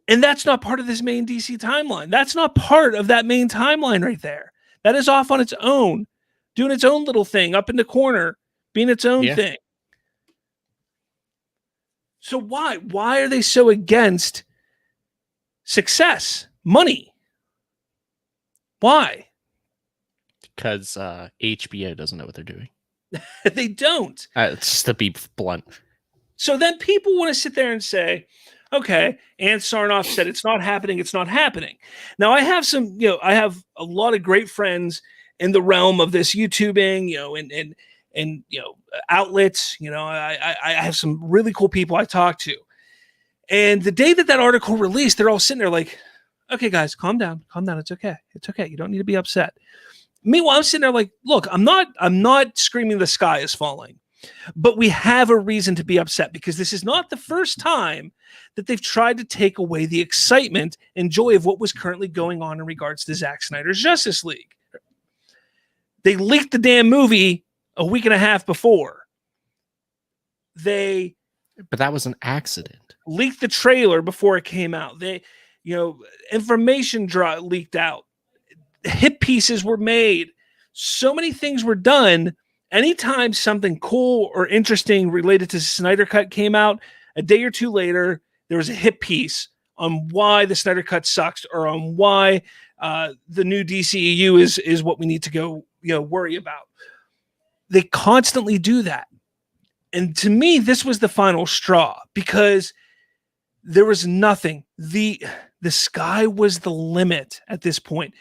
And that's not part of this main DC timeline. That's not part of that main timeline right there. That is off on its own, doing its own little thing up in the corner, being its own thing. So why are they so against success, money? Why? Because HBO doesn't know what they're doing. They don't. It's just to be blunt. So then people want to sit there and say, okay, Ann Sarnoff said it's not happening. It's not happening. Now I have I have a lot of great friends in the realm of this YouTubing, and outlets. I have some really cool people I talk to. And the day that article released, they're all sitting there like, okay, guys, calm down. It's okay. It's okay. You don't need to be upset. Meanwhile, I'm sitting there like, look, I'm not screaming the sky is falling, but we have a reason to be upset because this is not the first time that they've tried to take away the excitement and joy of what was currently going on in regards to Zack Snyder's Justice League. They leaked the damn movie a week and a half before. But that was an accident. Leaked the trailer before it came out. Information leaked out. Hit pieces were made. So many things were done. Anytime something cool or interesting related to Snyder Cut came out, a day or two later, there was a hit piece on why the Snyder Cut sucks or on why the new DCEU is what we need to go worry about. They constantly do that. And to me, this was the final straw because there was nothing. The sky was the limit at this point.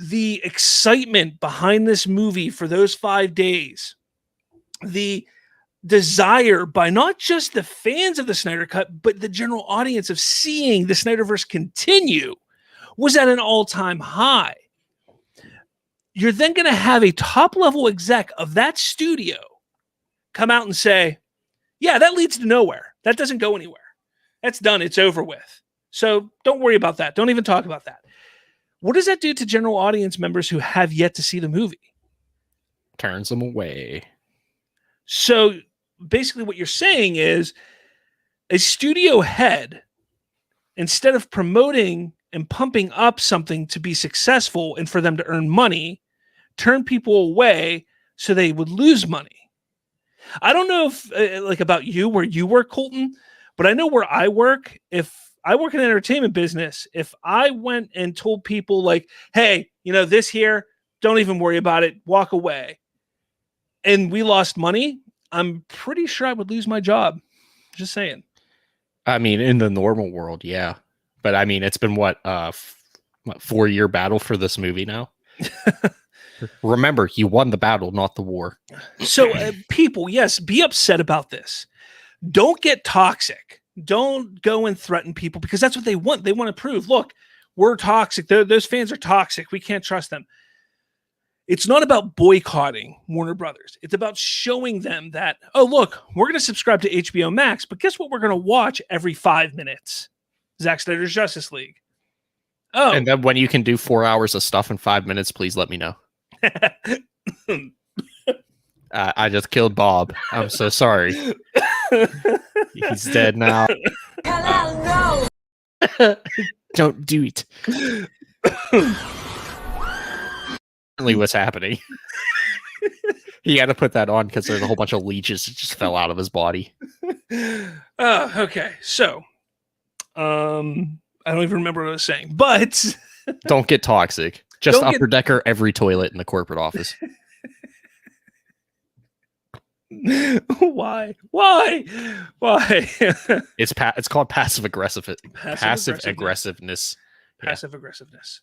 The excitement behind this movie for those 5 days, the desire by not just the fans of the Snyder Cut, but the general audience of seeing the Snyderverse continue was at an all-time high. You're then going to have a top-level exec of that studio come out and say, yeah, that leads to nowhere. That doesn't go anywhere. That's done. It's over with. So don't worry about that. Don't even talk about that. What does that do to general audience members who have yet to see the movie? Turns them away. So basically what you're saying is a studio head, instead of promoting and pumping up something to be successful and for them to earn money, turn people away so they would lose money. I don't know if about you, where you work, Colton, but I know where I work. If I work in the entertainment business, if I went and told people like, hey, this here, don't even worry about it, walk away, and we lost money, I'm pretty sure I would lose my job. Just saying. I mean, in the normal world, yeah. But I mean, it's been what 4-year battle for this movie now. Remember, you won the battle, not the war. So people, yes, be upset about this. Don't get toxic. Don't go and threaten people because that's what they want. They want to prove, look, we're toxic. Those fans are toxic. We can't trust them. It's not about boycotting Warner Brothers. It's about showing them that, oh, look, we're going to subscribe to HBO Max, but guess what we're going to watch every 5 minutes? Zack Snyder's Justice League. Oh. And then when you can do 4 hours of stuff in 5 minutes, please let me know. I just killed Bob. I'm so sorry. He's dead now. HELEN, no. Don't do it. What's happening? He had to put that on because there's a whole bunch of leeches that just fell out of his body. Okay. So, I don't even remember what I was saying, but don't get toxic. Just upper decker every toilet in the corporate office. Why? It's called passive aggressiveness. Passive aggressiveness.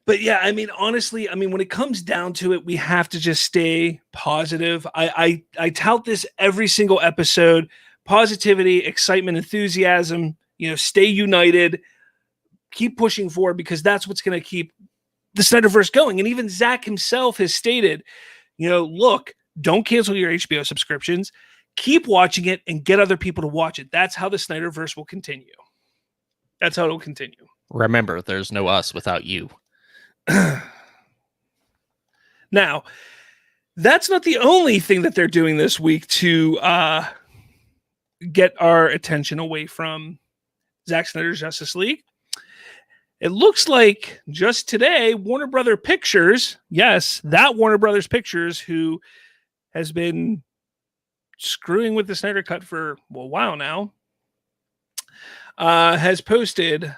But yeah, I mean, honestly, I mean, when it comes down to it, we have to just stay positive. I tout this every single episode: positivity, excitement, enthusiasm. You know, stay united, keep pushing forward, because that's what's going to keep the Snyderverse going. And even Zack himself has stated, you know, look, don't cancel your HBO subscriptions. Keep watching it and get other people to watch it. That's how the Snyderverse will continue. That's how it'll continue. Remember, there's no us without you. Now, that's not the only thing that they're doing this week to get our attention away from Zack Snyder's Justice League. It looks like just today, Warner Brothers Pictures, yes, that Warner Brothers Pictures, who has been screwing with the Snyder Cut for a while now, has posted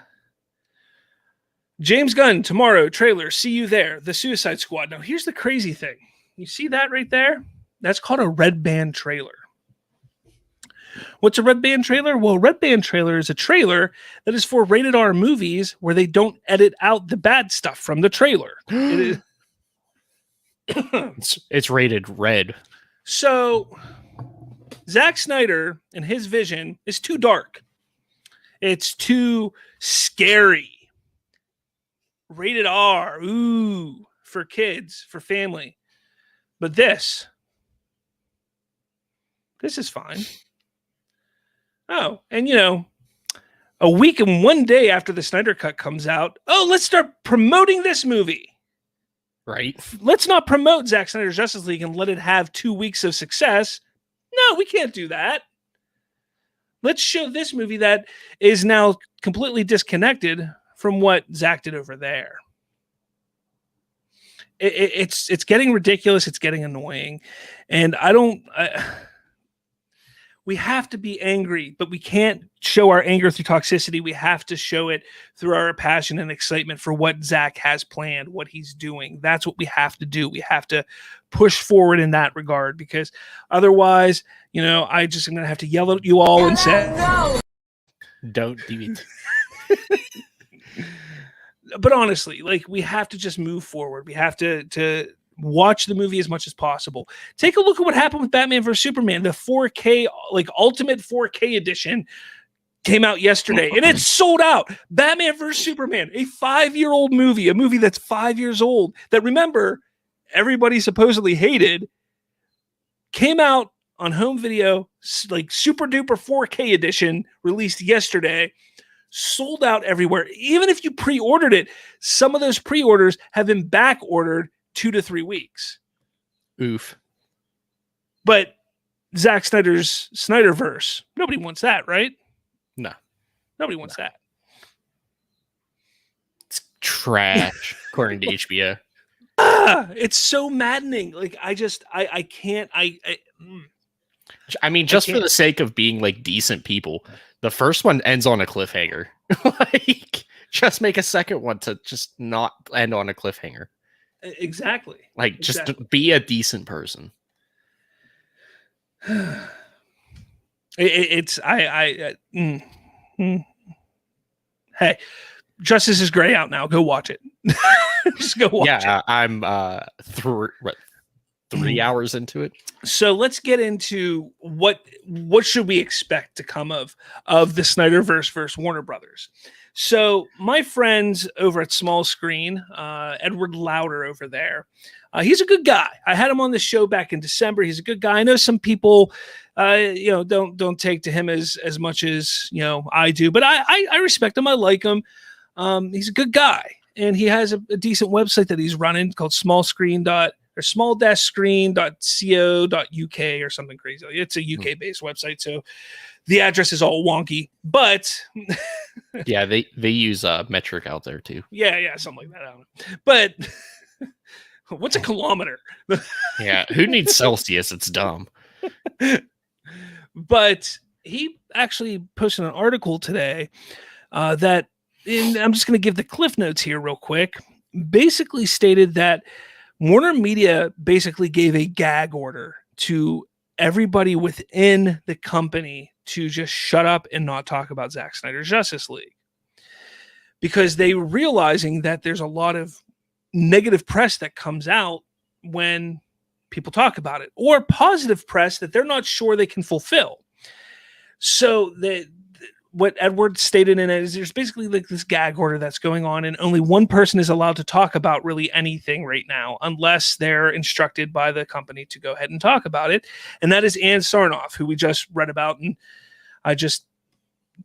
James Gunn tomorrow trailer. See you there. The Suicide Squad. Now, here's the crazy thing. You see that right there? That's called a red band trailer. What's a red band trailer? Well, a red band trailer is a trailer that is for rated R movies where they don't edit out the bad stuff from the trailer. It is. It's rated red. So Zack Snyder and his vision is too dark. It's too scary. Rated R, ooh, for kids, for family. But this is fine. Oh, and you know, a week and 1 day after the Snyder Cut comes out, oh, let's start promoting this movie. Right. Let's not promote Zack Snyder's Justice League and let it have 2 weeks of success. No, we can't do that. Let's show this movie that is now completely disconnected from what Zack did over there. It's getting ridiculous. It's getting annoying. And we have to be angry, but we can't show our anger through toxicity. We have to show it through our passion and excitement for what Zack has planned, what he's doing. That's what we have to do. We have to push forward in that regard, because otherwise, you know, I just am going to have to yell at you all and say, No. don't do it. But honestly, like, we have to just move forward. We have to watch the movie as much as possible. Take a look at what happened with Batman vs Superman. The 4K, like ultimate 4K edition, came out yesterday and it's sold out. Batman vs Superman, a 5-year-old movie, a movie that's 5 years old, that, remember, everybody supposedly hated, came out on home video, like super duper 4K edition, released yesterday. Sold out everywhere. Even if you pre-ordered it, some of those pre-orders have been back ordered 2 to 3 weeks. Oof. But Zack Snyder's Snyderverse, nobody wants that, right? No. Nobody wants that. It's trash, according to HBO. It's so maddening. Like, I can't. I mean, just for the sake of being like decent people, the first one ends on a cliffhanger. Like, just make a second one to just not end on a cliffhanger. Exactly. Like, just be a decent person. Hey, Justice is Gray out now. Go watch it. Just go watch it. Yeah, I'm 3 hours into it. So let's get into what should we expect to come of the Snyderverse versus Warner Brothers. So my friends over at Small Screen, Edward Lauder over there, he's a good guy. I had him on the show back in December. He's a good guy. I know some people, don't take to him as much as I do, but I respect him. I like him. He's a good guy, and he has a decent website that he's running called small-screen.co.uk or something crazy. It's a UK based website, so the address is all wonky, but yeah, they use metric out there too. Yeah, something like that. I don't know. But what's a kilometer? Yeah, who needs Celsius? It's dumb. But he actually posted an article today that, and I'm just going to give the cliff notes here real quick, basically stated that Warner Media basically gave a gag order to everybody within the company to just shut up and not talk about Zack Snyder's Justice League, because they were realizing that there's a lot of negative press that comes out when people talk about it, or positive press that they're not sure they can fulfill. So what Edward stated in it is there's basically like this gag order that's going on, and only one person is allowed to talk about really anything right now, unless they're instructed by the company to go ahead and talk about it. And that is Ann Sarnoff, who we just read about, and I just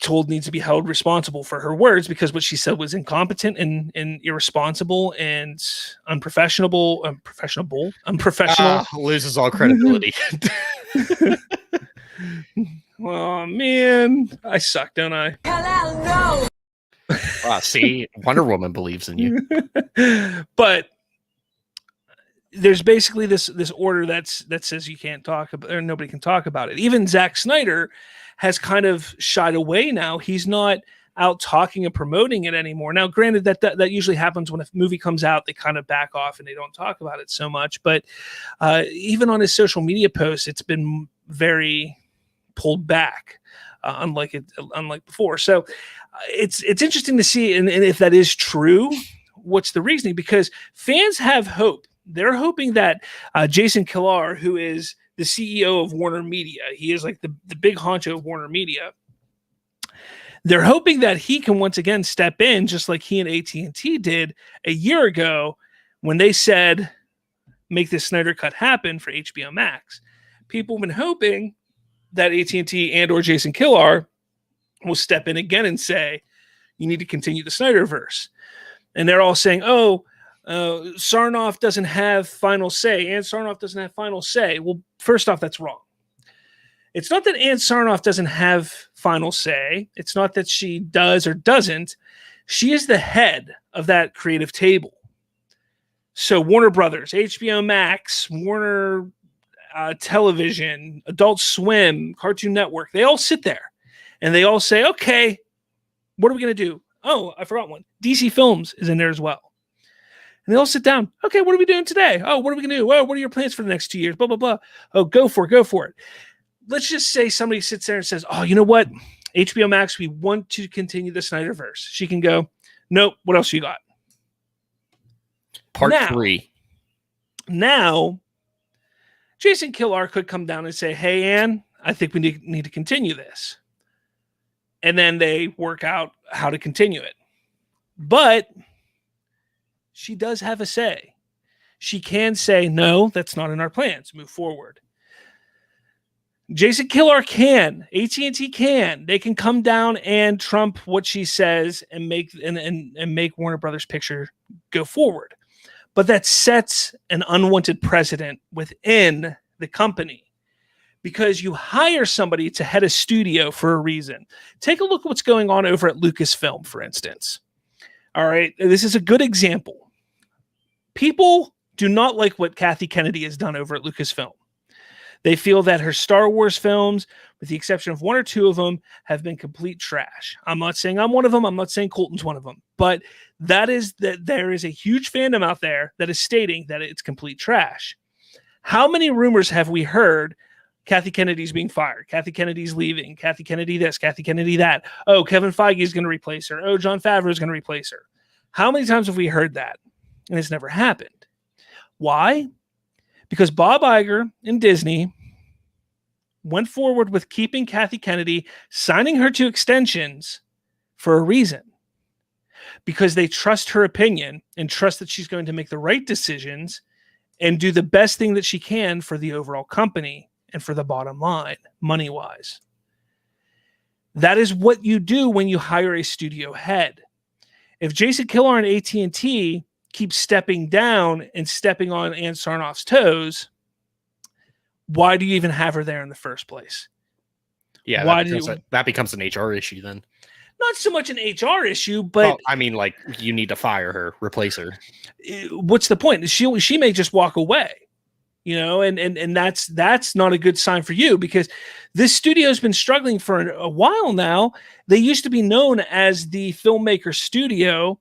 told needs to be held responsible for her words, because what she said was incompetent and irresponsible and unprofessional. Loses all credibility. Oh man, I suck, don't I? HELEN, no! See, Wonder Woman believes in you. But there's basically this order that says you can't talk about, or nobody can talk about it. Even Zack Snyder has kind of shied away now. He's not out talking and promoting it anymore. Now, granted, that usually happens when a movie comes out, they kind of back off and they don't talk about it so much. But even on his social media posts, it's been very pulled back, unlike before. So it's interesting to see, and if that is true, what's the reasoning? Because fans have hope. They're hoping that Jason Kilar, who is the CEO of Warner Media, he is like the big honcho of Warner Media. They're hoping that he can once again step in, just like he and AT&T did a year ago when they said, make this Snyder Cut happen for HBO Max. People have been hoping that AT&T and or Jason Kilar will step in again and say, you need to continue the Snyderverse. And they're all saying, Sarnoff doesn't have final say. Ann Sarnoff doesn't have final say. Well, first off, that's wrong. It's not that Ann Sarnoff doesn't have final say. It's not that she does or doesn't. She is the head of that creative table. So Warner Brothers, HBO Max, Warner Television, Adult Swim, Cartoon Network, they all sit there and they all say, okay, what are we going to do? Oh, I forgot one. DC Films is in there as well. And they all sit down. Okay, what are we doing today? Oh, what are we going to do? Oh, what are your plans for the next 2 years? Blah, blah, blah. Oh, go for it. Let's just say somebody sits there and says, oh, you know what? HBO Max, we want to continue the Snyderverse. She can go, nope, what else you got? Part 3. Now, Jason Kilar could come down and say, hey, Ann, I think we need to continue this. And then they work out how to continue it. But she does have a say. She can say, no, that's not in our plans. Move forward. Jason Kilar can. AT&T can. They can come down and trump what she says and make Warner Brothers Picture go forward. But that sets an unwanted precedent within the company, because you hire somebody to head a studio for a reason. Take a look at what's going on over at Lucasfilm, for instance. All right, this is a good example. People do not like what Kathy Kennedy has done over at Lucasfilm. They feel that her Star Wars films, with the exception of one or two of them, have been complete trash. I'm not saying I'm one of them. I'm not saying Colton's one of them. But there is a huge fandom out there that is stating that it's complete trash. How many rumors have we heard? Kathy Kennedy's being fired. Kathy Kennedy's leaving. Kathy Kennedy this. Kathy Kennedy that. Oh, Kevin Feige is going to replace her. Oh, Jon Favreau is going to replace her. How many times have we heard that? And it's never happened. Why? Because Bob Iger and Disney went forward with keeping Kathy Kennedy, signing her to extensions for a reason. because they trust her opinion and trust that she's going to make the right decisions and do the best thing that she can for the overall company and for the bottom line, money-wise. That is what you do when you hire a studio head. If Jason Kilar and AT&T keep stepping down and stepping on Ann Sarnoff's toes, why do you even have her there in the first place? Yeah, that becomes an HR issue then. Not so much an HR issue, but well, I mean, like, you need to fire her, replace her. What's the point? She may just walk away, you know, and that's not a good sign for you, because this studio has been struggling for a while now. They used to be known as the filmmaker studio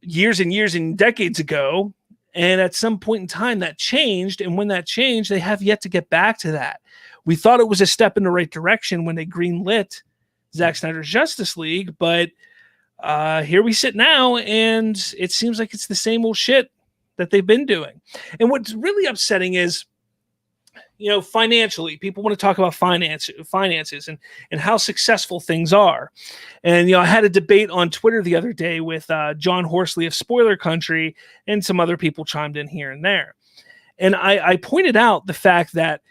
years and years and decades ago, and at some point in time that changed, and when that changed, they have yet to get back to that. We thought it was a step in the right direction when they greenlit Zack Snyder's Justice League, but here we sit now, and it seems like it's the same old shit that they've been doing. And what's really upsetting is, you know, financially, people want to talk about finances and how successful things are. And, you know, I had a debate on Twitter the other day with John Horsley of Spoiler Country, and some other people chimed in here and there. And I pointed out the fact that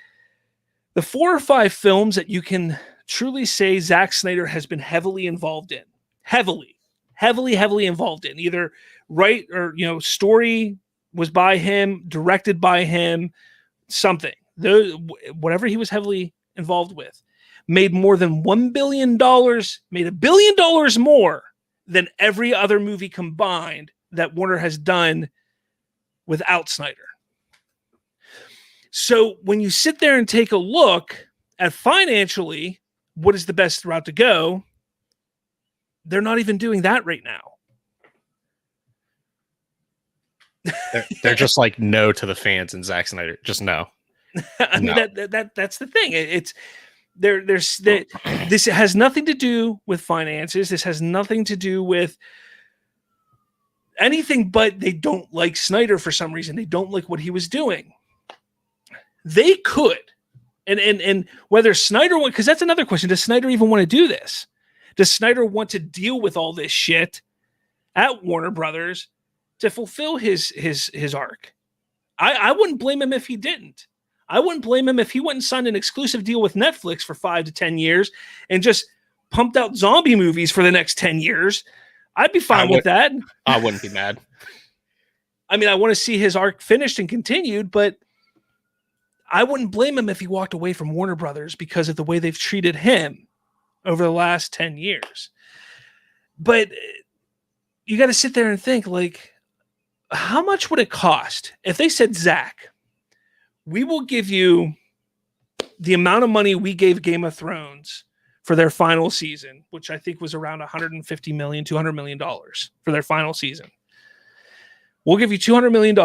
the 4 or 5 films that you can truly say Zack Snyder has been heavily involved in, heavily involved in, either right or, you know, story was by him, directed by him, something, whatever he was heavily involved with, made more than $1 billion, made $1 billion more than every other movie combined that Warner has done without Snyder. So when you sit there and take a look at financially, what is the best route to go? They're not even doing that right now. They're just like no to the fans and Zack Snyder. Just no. I mean, that's the thing. It's this has nothing to do with finances. This has nothing to do with anything, but they don't like Snyder for some reason. They don't like what he was doing. They could. And whether Snyder wants, because that's another question. Does Snyder even want to do this? Does Snyder want to deal with all this shit at Warner Brothers to fulfill his arc? I wouldn't blame him if he didn't. I wouldn't blame him if he went and signed an exclusive deal with Netflix for 5 to 10 years and just pumped out zombie movies for the next 10 years. I'd be fine with that. I wouldn't be mad. I mean, I want to see his arc finished and continued, but I wouldn't blame him if he walked away from Warner Brothers because of the way they've treated him over the last 10 years. But you got to sit there and think, like, how much would it cost if they said, Zach, we will give you the amount of money we gave Game of Thrones for their final season, which I think was around $150 million, $200 million for their final season. We'll give you $200 million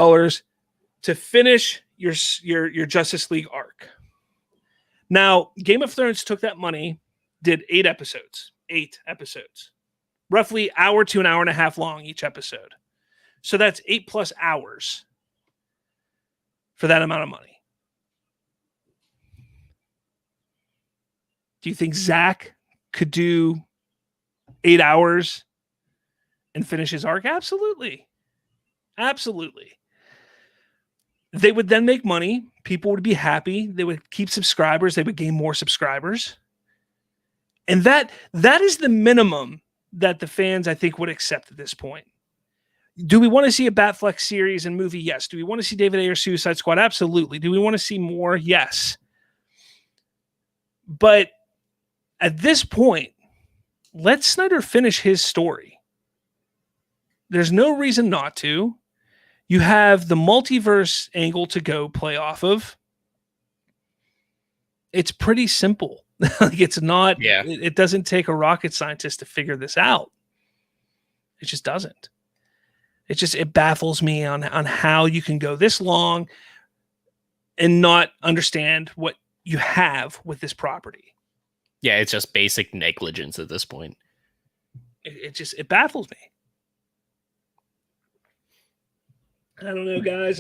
to finish your Justice League arc. Now, Game of Thrones took that money, did 8 episodes, roughly hour to an hour and a half long each episode. So that's 8+ hours for that amount of money. Do you think Zach could do 8 hours and finish his arc? Absolutely. Absolutely. They would then make money. People would be happy. They would keep subscribers. They would gain more subscribers. And that is the minimum that the fans, I think, would accept at this point. Do we want to see a Batfleck series and movie? Yes. Do we want to see David Ayer's Suicide Squad? Absolutely. Do we want to see more? Yes. But at this point, let Snyder finish his story. There's no reason not to. You have the multiverse angle to go play off of. It's pretty simple. Like, it's not, it doesn't take a rocket scientist to figure this out. It just doesn't. It baffles me on how you can go this long and not understand what you have with this property. Yeah, it's just basic negligence at this point. It baffles me. I don't know, guys.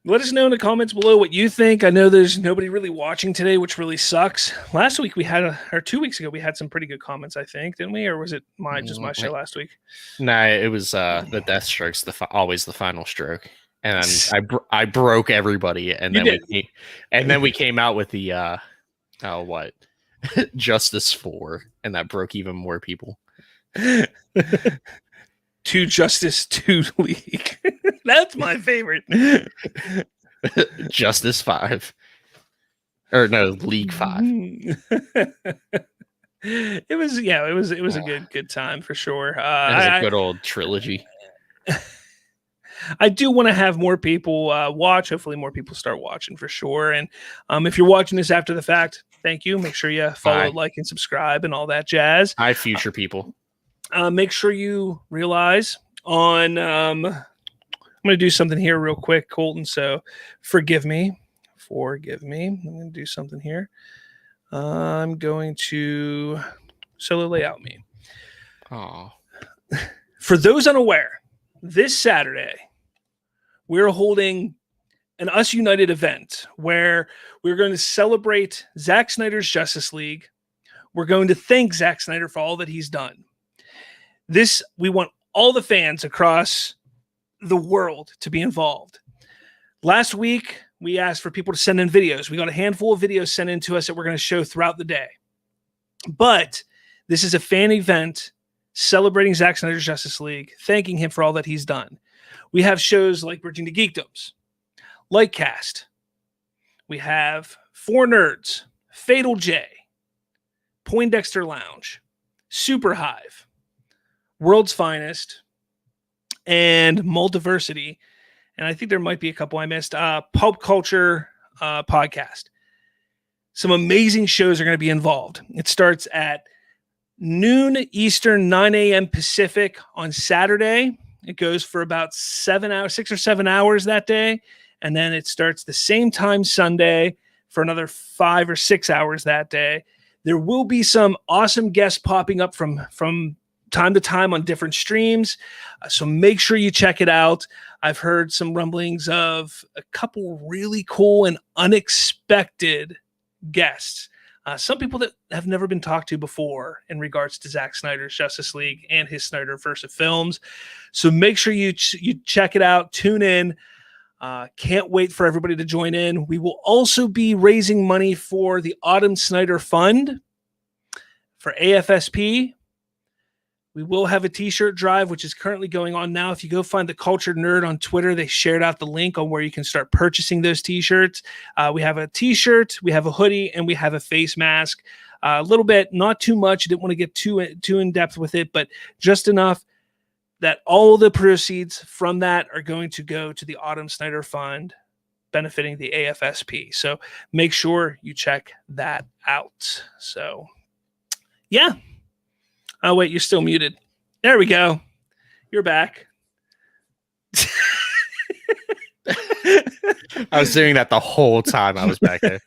Let us know in the comments below what you think. I know there's nobody really watching today, which really sucks. Last week we had, or 2 weeks ago, we had some pretty good comments, I think, didn't we? Or was it just my show last week? Nah, it was the death strokes, always the final stroke. And I broke everybody, and then we came out with the Justice 4, and that broke even more people. 2 Justice 2 League. That's my favorite. Justice 5. Or no, League 5. It was a good time for sure. It was a good old trilogy. I do want to have more people watch. Hopefully more people start watching for sure. And if you're watching this after the fact, thank you. Make sure you follow, like, and subscribe and all that jazz. Hi, future people. Make sure you realize on I'm going to do something here real quick, Colton, so forgive me. I'm going to do something here. I'm going to solo layout me. Oh. For those unaware, this Saturday we're holding an Us United event where we're going to celebrate Zack Snyder's Justice League. We're going to thank Zack Snyder for all that he's done. We want all the fans across the world to be involved. Last week, we asked for people to send in videos. We got a handful of videos sent in to us that we're going to show throughout the day. But this is a fan event celebrating Zack Snyder's Justice League, thanking him for all that he's done. We have shows like Bridging the Geekdoms, Lightcast. We have 4 Nerds, Fatal J, Poindexter Lounge, Super Hive, World's Finest, and Multiversity. And I think there might be a couple I missed. Pulp Culture Podcast. Some amazing shows are going to be involved. It starts at noon Eastern, 9 a.m. Pacific on Saturday. It goes for about 6 or 7 hours that day. And then it starts the same time Sunday for another 5 or 6 hours that day. There will be some awesome guests popping up from time to time on different streams. So make sure you check it out. I've heard some rumblings of a couple really cool and unexpected guests. Some people that have never been talked to before in regards to Zack Snyder's Justice League and his Snyderverse of films. So make sure you check it out. Tune in. Can't wait for everybody to join in. We will also be raising money for the Autumn Snyder Fund for AFSP. We will have a t-shirt drive, which is currently going on now. If you go find the Cultured Nerd on Twitter, they shared out the link on where you can start purchasing those t-shirts. We have a t-shirt, we have a hoodie, and we have a face mask. A little bit, not too much. I didn't want to get too in depth with it, but just enough that all the proceeds from that are going to go to the Autumn Snyder Fund, benefiting the AFSP. So make sure you check that out. So, yeah. Oh, wait, you're still muted. There we go. You're back. I was doing that the whole time I was back there.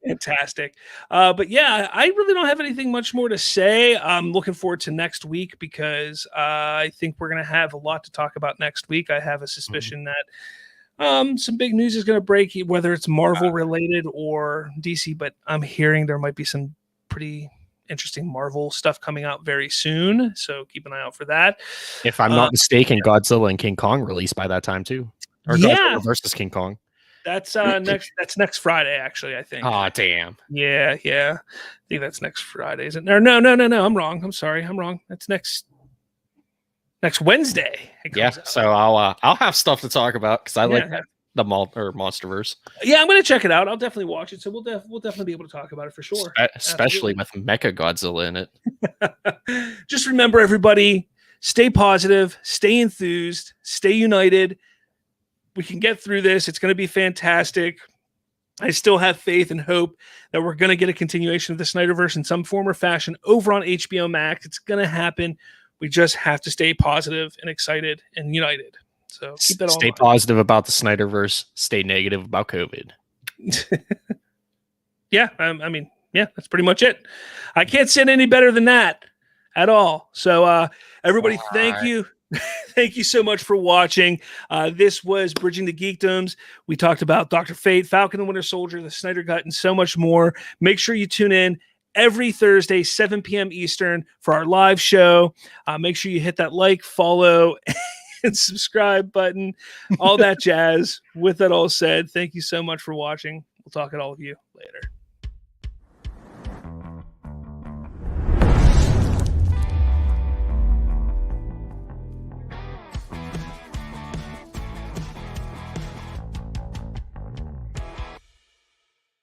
Fantastic. But yeah, I really don't have anything much more to say. I'm looking forward to next week because I think we're going to have a lot to talk about next week. I have a suspicion that some big news is going to break, whether it's Marvel related or DC, but I'm hearing there might be some pretty interesting Marvel stuff coming out very soon, so keep an eye out for that. If I'm not mistaken, Godzilla and King Kong released by that time too. Or Godzilla versus King Kong. That's next Friday, actually, I think. Oh, damn. Yeah. I think that's next Friday, isn't it? No. I'm wrong. I'm sorry. I'm wrong. That's next Wednesday. Yeah. So I'll have stuff to talk about because I like that. The Monsterverse. Yeah, I'm going to check it out. I'll definitely watch it. So we'll definitely be able to talk about it for sure. Especially with Mecha Godzilla in it. Just remember, everybody, stay positive, stay enthused, stay united. We can get through this. It's going to be fantastic. I still have faith and hope that we're going to get a continuation of the Snyderverse in some form or fashion over on HBO Max. It's going to happen. We just have to stay positive and excited and united. So keep that all Stay positive about the Snyderverse. Stay negative about COVID. Yeah, I mean, that's pretty much it. I can't say it any better than that at all. So everybody, thank you. Thank you so much for watching. This was Bridging the Geekdoms. We talked about Dr. Fate, Falcon and Winter Soldier, the Snyder Cut, and so much more. Make sure you tune in every Thursday, 7 p.m. Eastern for our live show. Make sure you hit that like, follow, and subscribe button, all that jazz. With that all said, thank you so much for watching. We'll talk to all of you later.